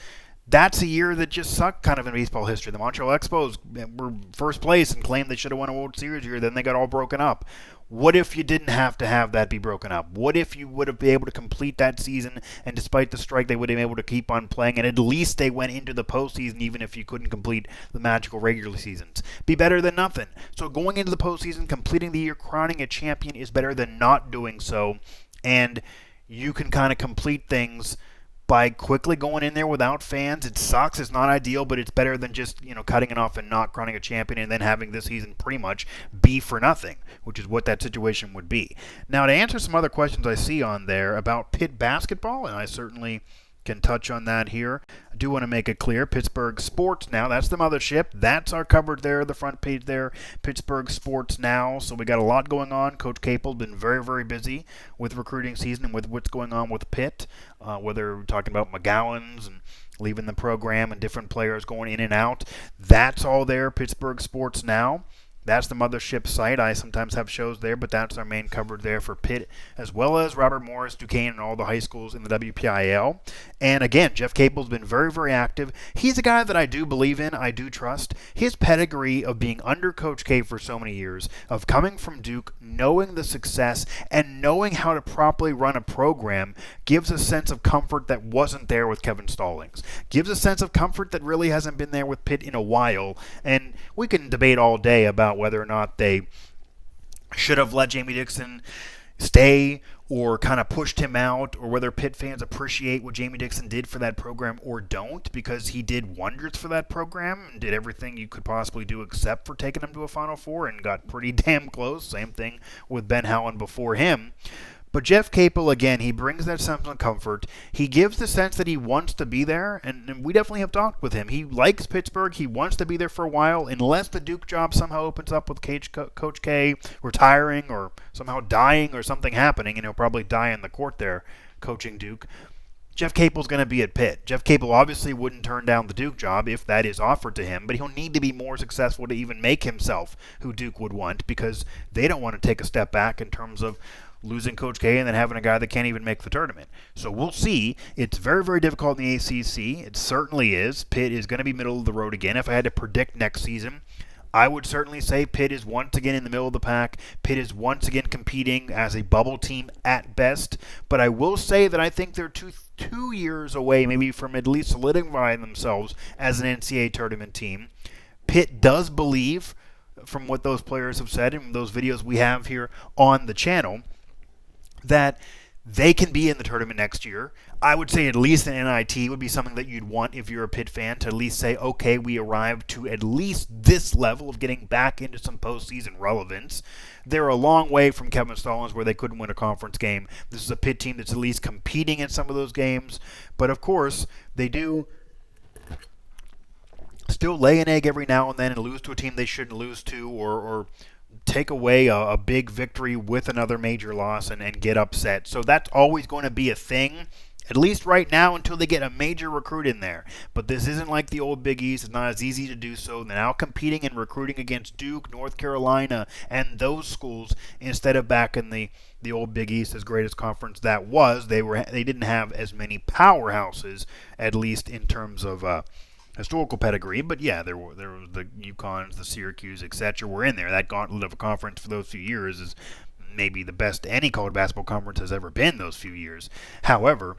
That's a year that just sucked kind of in baseball history. The Montreal Expos were first place and claimed they should have won a World Series year. Then they got all broken up. What if you didn't have to have that be broken up? What if you would have been able to complete that season, and despite the strike, they would have been able to keep on playing, and at least they went into the postseason even if you couldn't complete the magical regular seasons? Be better than nothing. So going into the postseason, completing the year, crowning a champion is better than not doing so, and you can kind of complete things by quickly going in there without fans. It sucks. It's not ideal, but it's better than just, cutting it off and not crowning a champion and then having this season pretty much be for nothing, which is what that situation would be. Now, to answer some other questions I see on there about Pitt basketball, and I certainly can touch on that here. I do want to make it clear, Pittsburgh Sports Now, that's the mothership. That's our coverage there, the front page there, Pittsburgh Sports Now. So we got a lot going on. Coach Capel been very, very busy with recruiting season and with what's going on with Pitt, whether we're talking about McGowan's and leaving the program and different players going in and out. That's all there, Pittsburgh Sports Now. That's the mothership site. I sometimes have shows there, but that's our main coverage there for Pitt, as well as Robert Morris, Duquesne, and all the high schools in the WPIL. And again, Jeff Capel's been very, very active. He's a guy that I do believe in, I do trust. His pedigree of being under Coach K for so many years, of coming from Duke, knowing the success, and knowing how to properly run a program gives a sense of comfort that wasn't there with Kevin Stallings. Gives a sense of comfort that really hasn't been there with Pitt in a while. And we can debate all day about whether or not they should have let Jamie Dixon stay or kind of pushed him out, or whether Pitt fans appreciate what Jamie Dixon did for that program or don't, because he did wonders for that program and did everything you could possibly do except for taking them to a Final Four and got pretty damn close. Same thing with Ben Howland before him. But Jeff Capel, again, he brings that sense of comfort. He gives the sense that he wants to be there, and we definitely have talked with him. He likes Pittsburgh. He wants to be there for a while, unless the Duke job somehow opens up with Coach K retiring or somehow dying or something happening, and he'll probably die in the court there coaching Duke. Jeff Capel's going to be at Pitt. Jeff Capel obviously wouldn't turn down the Duke job if that is offered to him, but he'll need to be more successful to even make himself who Duke would want, because they don't want to take a step back in terms of losing Coach K and then having a guy that can't even make the tournament. So we'll see. It's very, very difficult in the ACC. It certainly is. Pitt is going to be middle of the road again. If I had to predict next season, I would certainly say Pitt is once again in the middle of the pack. Pitt is once again competing as a bubble team at best. But I will say that I think they're two years away maybe from at least solidifying themselves as an NCAA tournament team. Pitt does believe, from what those players have said and those videos we have here on the channel, that they can be in the tournament next year. I would say at least an NIT would be something that you'd want if you're a Pitt fan, to at least say, okay, we arrived to at least this level of getting back into some postseason relevance. They're a long way from Kevin Stallings where they couldn't win a conference game. This is a Pitt team that's at least competing in some of those games. But of course, they do still lay an egg every now and then and lose to a team they shouldn't lose to, or take away a big victory with another major loss and get upset. So that's always going to be a thing, at least right now, until they get a major recruit in there. But this isn't like the old Big East. It's not as easy to do so. They're now competing and recruiting against Duke, North Carolina, and those schools instead of back in the old Big East, as great as conference that was. They didn't have as many powerhouses, at least in terms of historical pedigree, but yeah, there were the UConns, the Syracuse, etc. were in there. That gauntlet of a conference for those few years is maybe the best any college basketball conference has ever been those few years. However,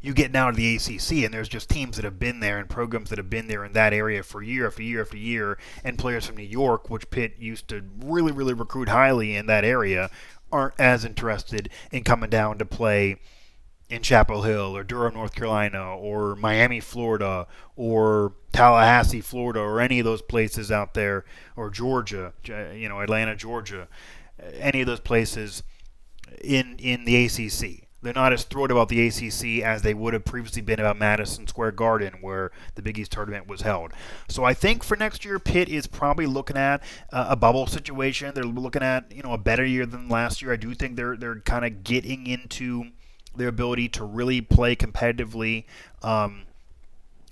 you get now to the ACC, and there's just teams that have been there and programs that have been there in that area for year after year after year, and players from New York, which Pitt used to really, really recruit highly in that area, aren't as interested in coming down to play in Chapel Hill or Durham, North Carolina, or Miami, Florida, or Tallahassee, Florida, or any of those places out there, or Georgia, Atlanta, Georgia, any of those places in the ACC. They're not as thrilled about the ACC as they would have previously been about Madison Square Garden, where the Big East tournament was held. So I think for next year, Pitt is probably looking at a bubble situation. They're looking at a better year than last year. I do think they're kind of getting into their ability to really play competitively.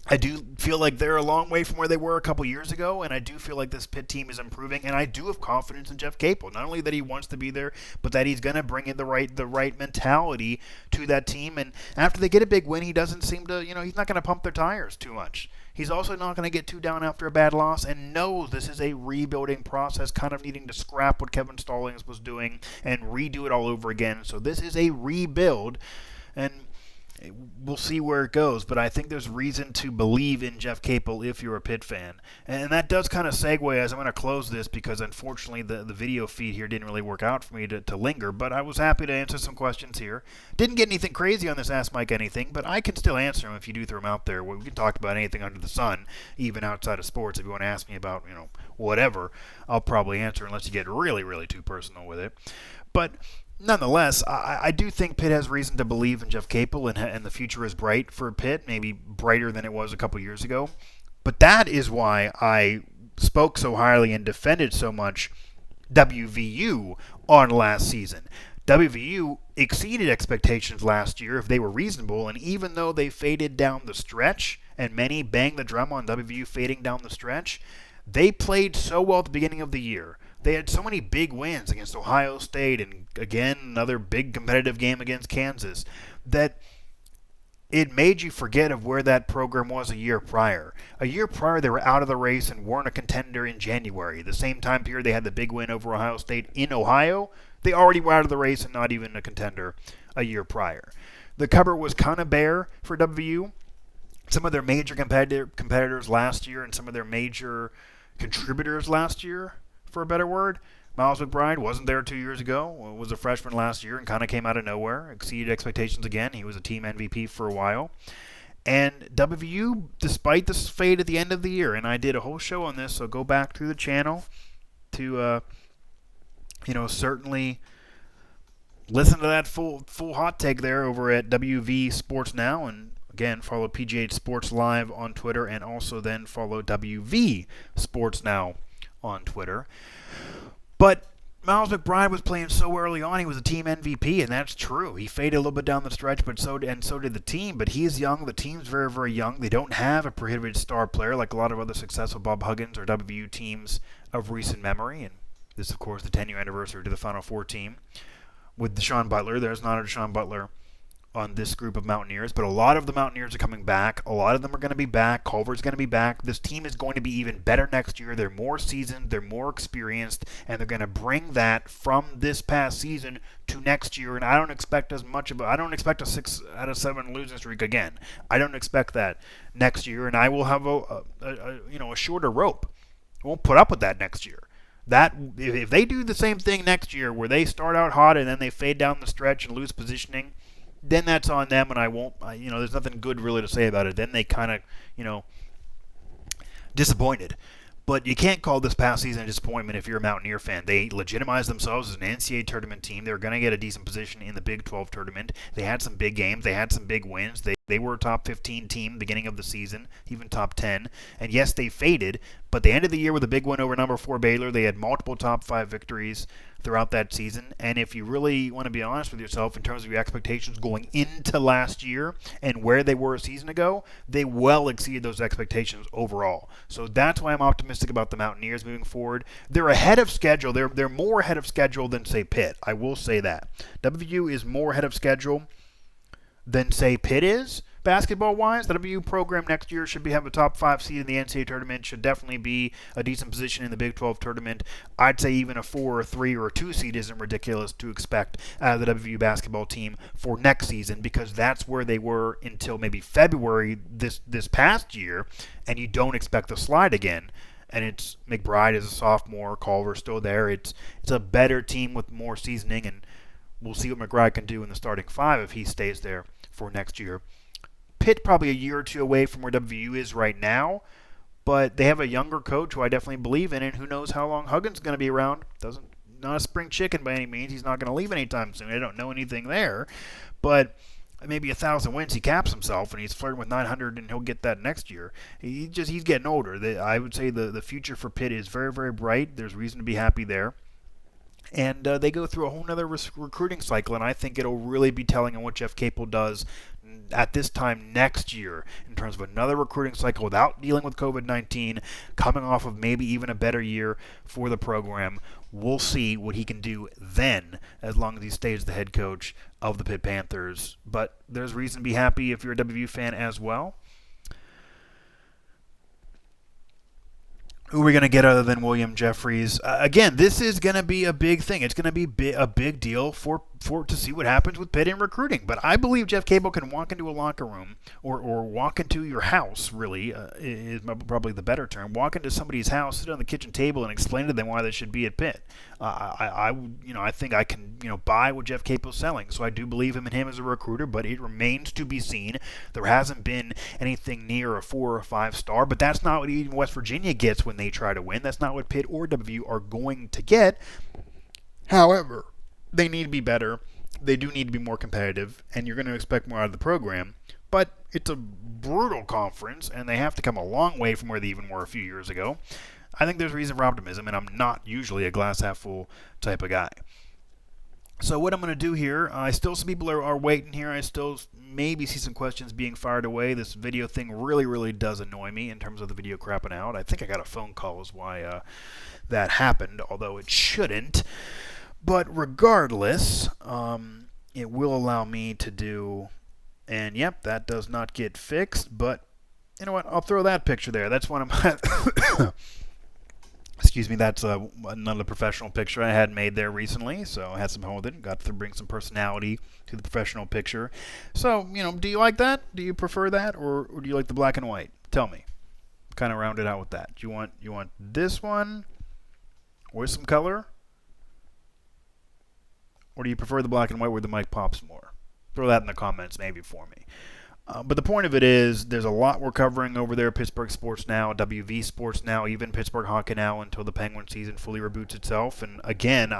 I do feel like they're a long way from where they were a couple years ago, and I do feel like this Pitt team is improving, and I do have confidence in Jeff Capel. Not only that he wants to be there, but that he's going to bring in the right mentality to that team. And after they get a big win, he doesn't seem to, he's not going to pump their tires too much. He's also not going to get too down after a bad loss and knows this is a rebuilding process, kind of needing to scrap what Kevin Stallings was doing and redo it all over again. So this is a rebuild, and we'll see where it goes, but I think there's reason to believe in Jeff Capel if you're a Pitt fan. And that does kind of segue as I'm going to close this because unfortunately the video feed here didn't really work out for me to linger, but I was happy to answer some questions here. Didn't get anything crazy on this Ask Mike Anything, but I can still answer them if you do throw them out there. We can talk about anything under the sun, even outside of sports. If you want to ask me about, whatever, I'll probably answer unless you get really, really too personal with it. But nonetheless, I do think Pitt has reason to believe in Jeff Capel, and the future is bright for Pitt, maybe brighter than it was a couple years ago. But that is why I spoke so highly and defended so much WVU on last season. WVU exceeded expectations last year if they were reasonable, and even though they faded down the stretch, and many banged the drum on WVU fading down the stretch, they played so well at the beginning of the year. They had so many big wins against Ohio State and, again, another big competitive game against Kansas that it made you forget of where that program was a year prior. A year prior, they were out of the race and weren't a contender in January. The same time period they had the big win over Ohio State in Ohio, they already were out of the race and not even a contender a year prior. The cupboard was kind of bare for WVU. Some of their major competitors last year and some of their major contributors last year, for a better word. Miles McBride wasn't there 2 years ago, was a freshman last year and kind of came out of nowhere, exceeded expectations again. He was a team MVP for a while. And WVU, despite this fade at the end of the year, and I did a whole show on this, so go back to the channel to, certainly listen to that full hot take there over at WV Sports Now, and again, follow PGH Sports Live on Twitter, and also then follow WV Sports Now on Twitter. But Miles McBride was playing so early on. He was a team MVP, and that's true. He faded a little bit down the stretch, but so did the team. But he's young. The team's very, very young. They don't have a prohibited star player like a lot of other successful Bob Huggins or WVU teams of recent memory. And this, of course, the 10-year anniversary to the Final Four team with Deshaun Butler. There's not a Deshaun Butler on this group of Mountaineers, but a lot of the Mountaineers are coming back. A lot of them are going to be back. Culver's going to be back. This team is going to be even better next year. They're more seasoned, they're more experienced, and they're going to bring that from this past season to next year. And I don't expect I don't expect a 6 out of 7 losing streak again. I don't expect that next year, and I will have a shorter rope. I won't put up with that next year. That if they do the same thing next year, where they start out hot and then they fade down the stretch and lose positioning, then that's on them, and I won't, there's nothing good really to say about it. Then they kind of, disappointed. But you can't call this past season a disappointment if you're a Mountaineer fan. They legitimized themselves as an NCAA tournament team. They were going to get a decent position in the Big 12 tournament. They had some big games. They had some big wins. They were a top 15 team beginning of the season, even top 10. And yes, they faded, but they ended the year with a big win over number 4 Baylor. They had multiple top 5 victories throughout that season. And if you really want to be honest with yourself in terms of your expectations going into last year and where they were a season ago, they well exceeded those expectations overall. So that's why I'm optimistic about the Mountaineers moving forward. They're ahead of schedule. They're more ahead of schedule than, say, Pitt. I will say that. WVU is more ahead of schedule than, say, Pitt is, basketball-wise. The WVU program next year should have a top 5 seed in the NCAA tournament, should definitely be a decent position in the Big 12 tournament. I'd say even a 4 or 3 or a 2 seed isn't ridiculous to expect out of the WVU basketball team for next season, because that's where they were until maybe February this past year, and you don't expect to slide again. And it's McBride is a sophomore, Culver's still there. It's a better team with more seasoning, and we'll see what McBride can do in the starting 5 if he stays there for next year. Pitt probably a year or two away from where WVU is right now, but they have a younger coach who I definitely believe in, and who knows how long Huggins is going to be around. not a spring chicken by any means. He's not going to leave anytime soon. I don't know anything there. But maybe 1,000 wins, he caps himself, and he's flirting with 900, and he'll get that next year. He's getting older. I would say the future for Pitt is very, very bright. There's reason to be happy there. And they go through a whole other recruiting cycle, and I think it'll really be telling on what Jeff Capel does at this time next year in terms of another recruiting cycle without dealing with COVID-19, coming off of maybe even a better year for the program. We'll see what he can do then, as long as he stays the head coach of the Pitt Panthers. But there's reason to be happy if you're a WVU fan as well. Who are we going to get other than William Jeffries? Again, this is going to be a big thing. It's going to be a big deal for to see what happens with Pitt in recruiting. But I believe Jeff Capel can walk into a locker room or walk into your house, really, is probably the better term. Walk into somebody's house, sit on the kitchen table, and explain to them why they should be at Pitt. I think I can buy what Jeff Capel's selling. So I do believe in him as a recruiter, but it remains to be seen. There hasn't been anything near a 4 or 5 star, but that's not what even West Virginia gets when they try to win. That's not what Pitt or WVU are going to get. However, they need to be better. They do need to be more competitive, and you're going to expect more out of the program. But it's a brutal conference, and they have to come a long way from where they even were a few years ago. I think there's reason for optimism, and I'm not usually a glass half full type of guy. So what I'm going to do here, some people are waiting here. I still maybe see some questions being fired away. This video thing really, really does annoy me in terms of the video crapping out. I think I got a phone call is why that happened, although it shouldn't. But regardless, it will allow me to do, and yep, that does not get fixed, but you know what, I'll throw that picture there. That's one of my, excuse me, that's another professional picture I had made there recently, so I had some fun with it, got to bring some personality to the professional picture. So, do you like that? Do you prefer that, or do you like the black and white? Tell me. Kind of round it out with that. Do you want this one with some color? Or do you prefer the black and white where the mic pops more? Throw that in the comments maybe for me. But the point of it is, there's a lot we're covering over there. Pittsburgh Sports Now, WV Sports Now, even Pittsburgh Hockey Now until the Penguin season fully reboots itself. And again,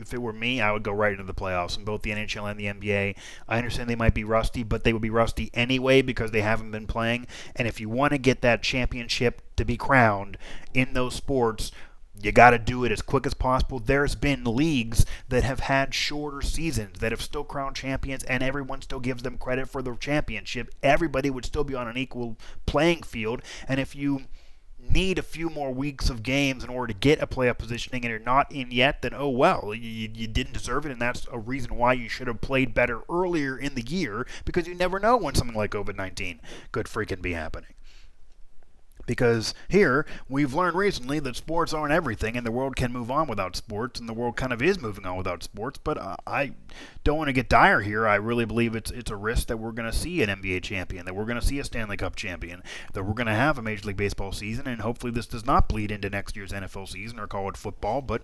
if it were me, I would go right into the playoffs in both the NHL and the NBA. I understand they might be rusty, but they would be rusty anyway because they haven't been playing. And if you want to get that championship to be crowned in those sports, you got to do it as quick as possible. There's been leagues that have had shorter seasons that have still crowned champions, and everyone still gives them credit for the championship. Everybody would still be on an equal playing field, and if you need a few more weeks of games in order to get a playoff positioning and you're not in yet, then oh well, you didn't deserve it, and that's a reason why you should have played better earlier in the year, because you never know when something like COVID-19 could freaking be happening. Because here, we've learned recently that sports aren't everything, and the world can move on without sports, and the world kind of is moving on without sports, but I don't want to get dire here. I really believe it's a risk that we're going to see an NBA champion, that we're going to see a Stanley Cup champion, that we're going to have a Major League Baseball season, and hopefully this does not bleed into next year's NFL season or college football, but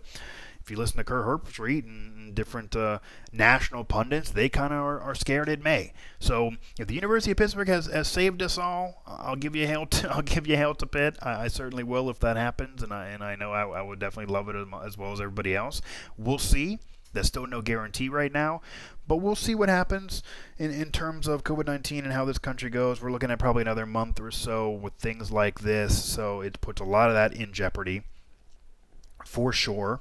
if you listen to Kurt Herbstreit and different national pundits, they kind of are scared it may. So if the University of Pittsburgh has saved us all, I'll give you hail to Pitt. I certainly will if that happens, and I know I would definitely love it as well as everybody else. We'll see. There's still no guarantee right now, but we'll see what happens in terms of COVID-19 and how this country goes. We're looking at probably another month or so with things like this, so it puts a lot of that in jeopardy for sure.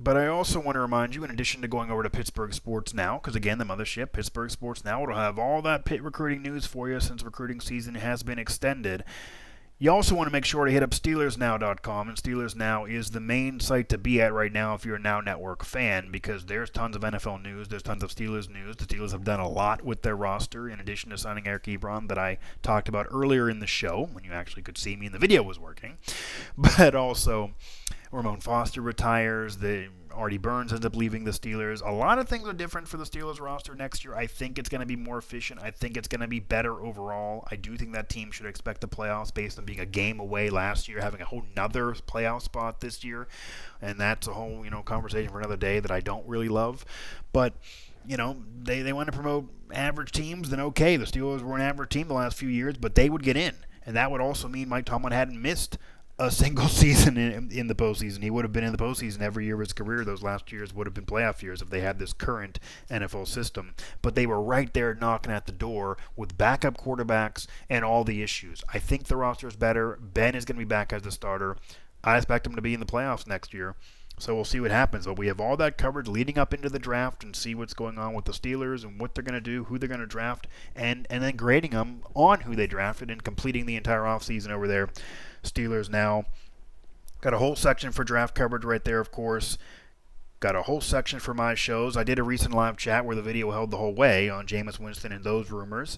But I also want to remind you, in addition to going over to Pittsburgh Sports Now, because again, the mothership, Pittsburgh Sports Now, will have all that Pitt recruiting news for you since recruiting season has been extended. You also want to make sure to hit up SteelersNow.com, and Steelers Now is the main site to be at right now if you're a Now Network fan, because there's tons of NFL news, there's tons of Steelers news. The Steelers have done a lot with their roster, in addition to signing Eric Ebron that I talked about earlier in the show, when you actually could see me and the video was working. But also, Ramon Foster retires, Artie Burns ends up leaving the Steelers. A lot of things are different for the Steelers roster next year. I think it's going to be more efficient. I think it's going to be better overall. I do think that team should expect the playoffs based on being a game away last year, having a whole nother playoff spot this year. And that's a whole, conversation for another day that I don't really love. But, they want to promote average teams, then okay, the Steelers were an average team the last few years, but they would get in. And that would also mean Mike Tomlin hadn't missed a single season in the postseason. He would have been in the postseason every year of his career. Those last years would have been playoff years if they had this current NFL system. But they were right there knocking at the door with backup quarterbacks and all the issues. I think the roster is better. Ben is going to be back as the starter. I expect him to be in the playoffs next year. So we'll see what happens. But we have all that covered leading up into the draft and see what's going on with the Steelers and what they're going to do, who they're going to draft, and then grading them on who they drafted and completing the entire offseason over there. Steelers now got a whole section for draft coverage right there, of course. Got a whole section for my shows. I did a recent live chat where the video held the whole way on Jameis Winston and those rumors,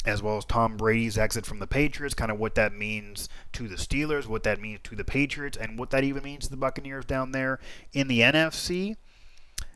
as well as Tom Brady's exit from the Patriots, kind of what that means to the Steelers, what that means to the Patriots, and what that even means to the Buccaneers down there in the NFC,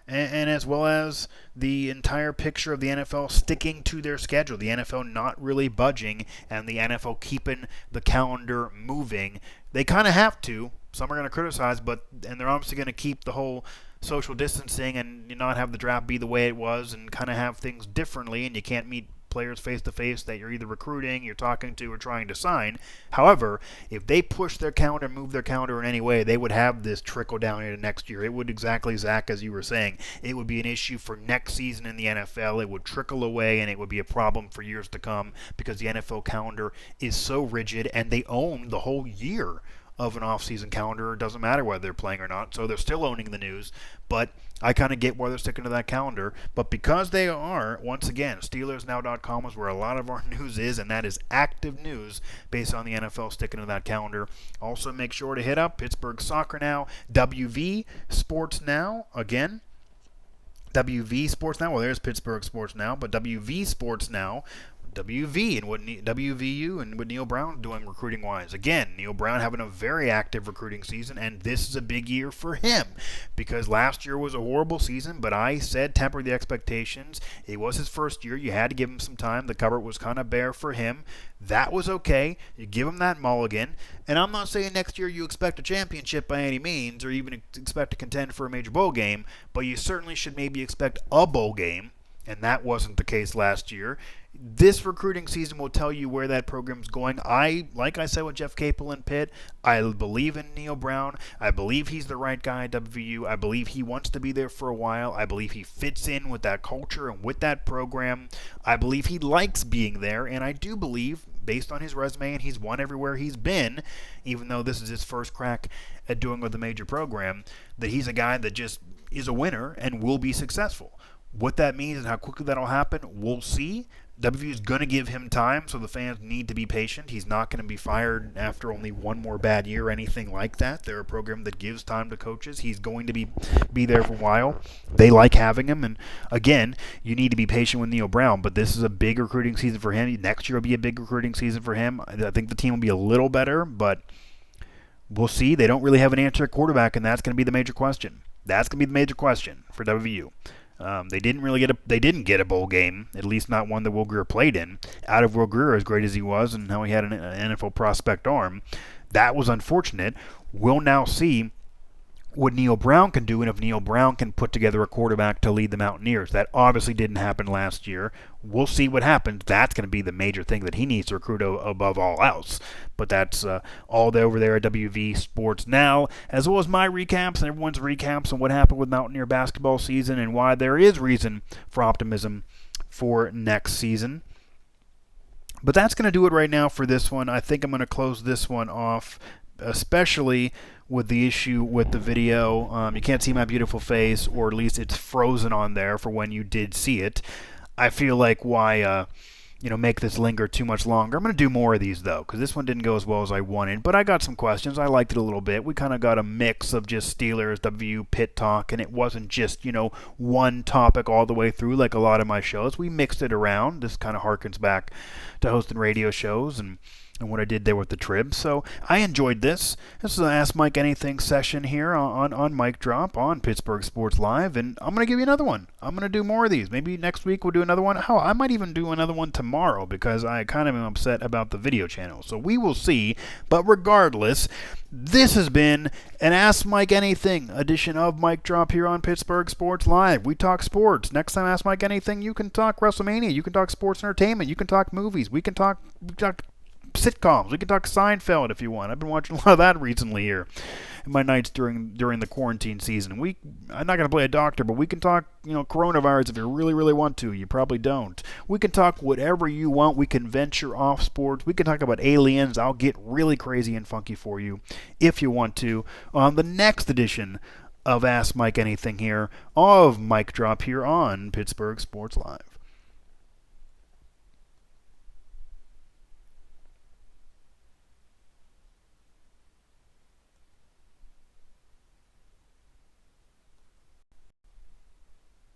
and as well as the entire picture of the NFL sticking to their schedule, the NFL not really budging, and the NFL keeping the calendar moving. They kind of have to. Some are going to criticize, and they're obviously going to keep the whole social distancing and not have the draft be the way it was and kind of have things differently, and you can't meet players face-to-face that you're either recruiting, you're talking to, or trying to sign. However, if they push their calendar, move their calendar in any way, they would have this trickle down into next year. It would exactly, Zach, as you were saying, it would be an issue for next season in the NFL. It would trickle away, and it would be a problem for years to come because the NFL calendar is so rigid, and they own the whole year of an off-season calendar. It doesn't matter whether they're playing or not, so they're still owning the news. But I kind of get why they're sticking to that calendar. But because they are, once again, SteelersNow.com is where a lot of our news is, and that is active news based on the NFL sticking to that calendar. Also, make sure to hit up Pittsburgh Soccer Now, WV Sports Now, again. WV Sports Now, well, there's Pittsburgh Sports Now, but WV Sports Now, WV and what WVU and what Neal Brown doing recruiting wise. Again, Neal Brown having a very active recruiting season, and this is a big year for him because last year was a horrible season, but I said temper the expectations. It was his first year. You had to give him some time. The cupboard was kind of bare for him. That was okay. You give him that mulligan, and I'm not saying next year you expect a championship by any means or even expect to contend for a major bowl game, but you certainly should maybe expect a bowl game, and that wasn't the case last year. This recruiting season will tell you where that program's going. Like I said with Jeff Capel and Pitt, I believe in Neal Brown. I believe he's the right guy at WVU. I believe he wants to be there for a while. I believe he fits in with that culture and with that program. I believe he likes being there, and I do believe, based on his resume, and he's won everywhere he's been, even though this is his first crack at doing with a major program, that he's a guy that just is a winner and will be successful. What that means and how quickly that'll happen, we'll see. WVU is going to give him time, so the fans need to be patient. He's not going to be fired after only one more bad year or anything like that. They're a program that gives time to coaches. He's going to be there for a while. They like having him, and again, you need to be patient with Neal Brown, but this is a big recruiting season for him. Next year will be a big recruiting season for him. I think the team will be a little better, but we'll see. They don't really have an answer at quarterback, and that's going to be the major question. That's going to be the major question for WVU. They didn't get a bowl game, at least not one that Will Grier played in. Out of Will Grier, as great as he was and how he had an NFL prospect arm, that was unfortunate. We'll now see what Neal Brown can do, and if Neal Brown can put together a quarterback to lead the Mountaineers. That obviously didn't happen last year. We'll see what happens. That's going to be the major thing that he needs to recruit above all else. But that's all over there at WV Sports Now, as well as my recaps and everyone's recaps on what happened with Mountaineer basketball season and why there is reason for optimism for next season. But that's going to do it right now for this one. I think I'm going to close this one off, especially with the issue with the video. You can't see my beautiful face, or at least it's frozen on there for when you did see it. I feel like why make this linger too much longer. I'm going to do more of these, though, because this one didn't go as well as I wanted. But I got some questions. I liked it a little bit. We kind of got a mix of just Steelers, WVU, Pitt talk, and it wasn't just, one topic all the way through like a lot of my shows. We mixed it around. This kind of harkens back to hosting radio shows and what I did there with the Trib. So I enjoyed this. This is an Ask Mike Anything session here on Mike Drop on Pittsburgh Sports Live, and I'm going to give you another one. I'm going to do more of these. Maybe next week we'll do another one. I might even do another one tomorrow because I kind of am upset about the video channel. So we will see. But regardless, this has been an Ask Mike Anything edition of Mike Drop here on Pittsburgh Sports Live. We talk sports. Next time Ask Mike Anything, you can talk WrestleMania. You can talk sports entertainment. You can talk movies. We can talk sitcoms. We can talk Seinfeld if you want. I've been watching a lot of that recently here in my nights during the quarantine season. I'm not going to play a doctor, but we can talk, coronavirus if you really, really want to. You probably don't. We can talk whatever you want. We can venture off sports. We can talk about aliens. I'll get really crazy and funky for you if you want to on the next edition of Ask Mike Anything here of Mike Drop here on Pittsburgh Sports Live.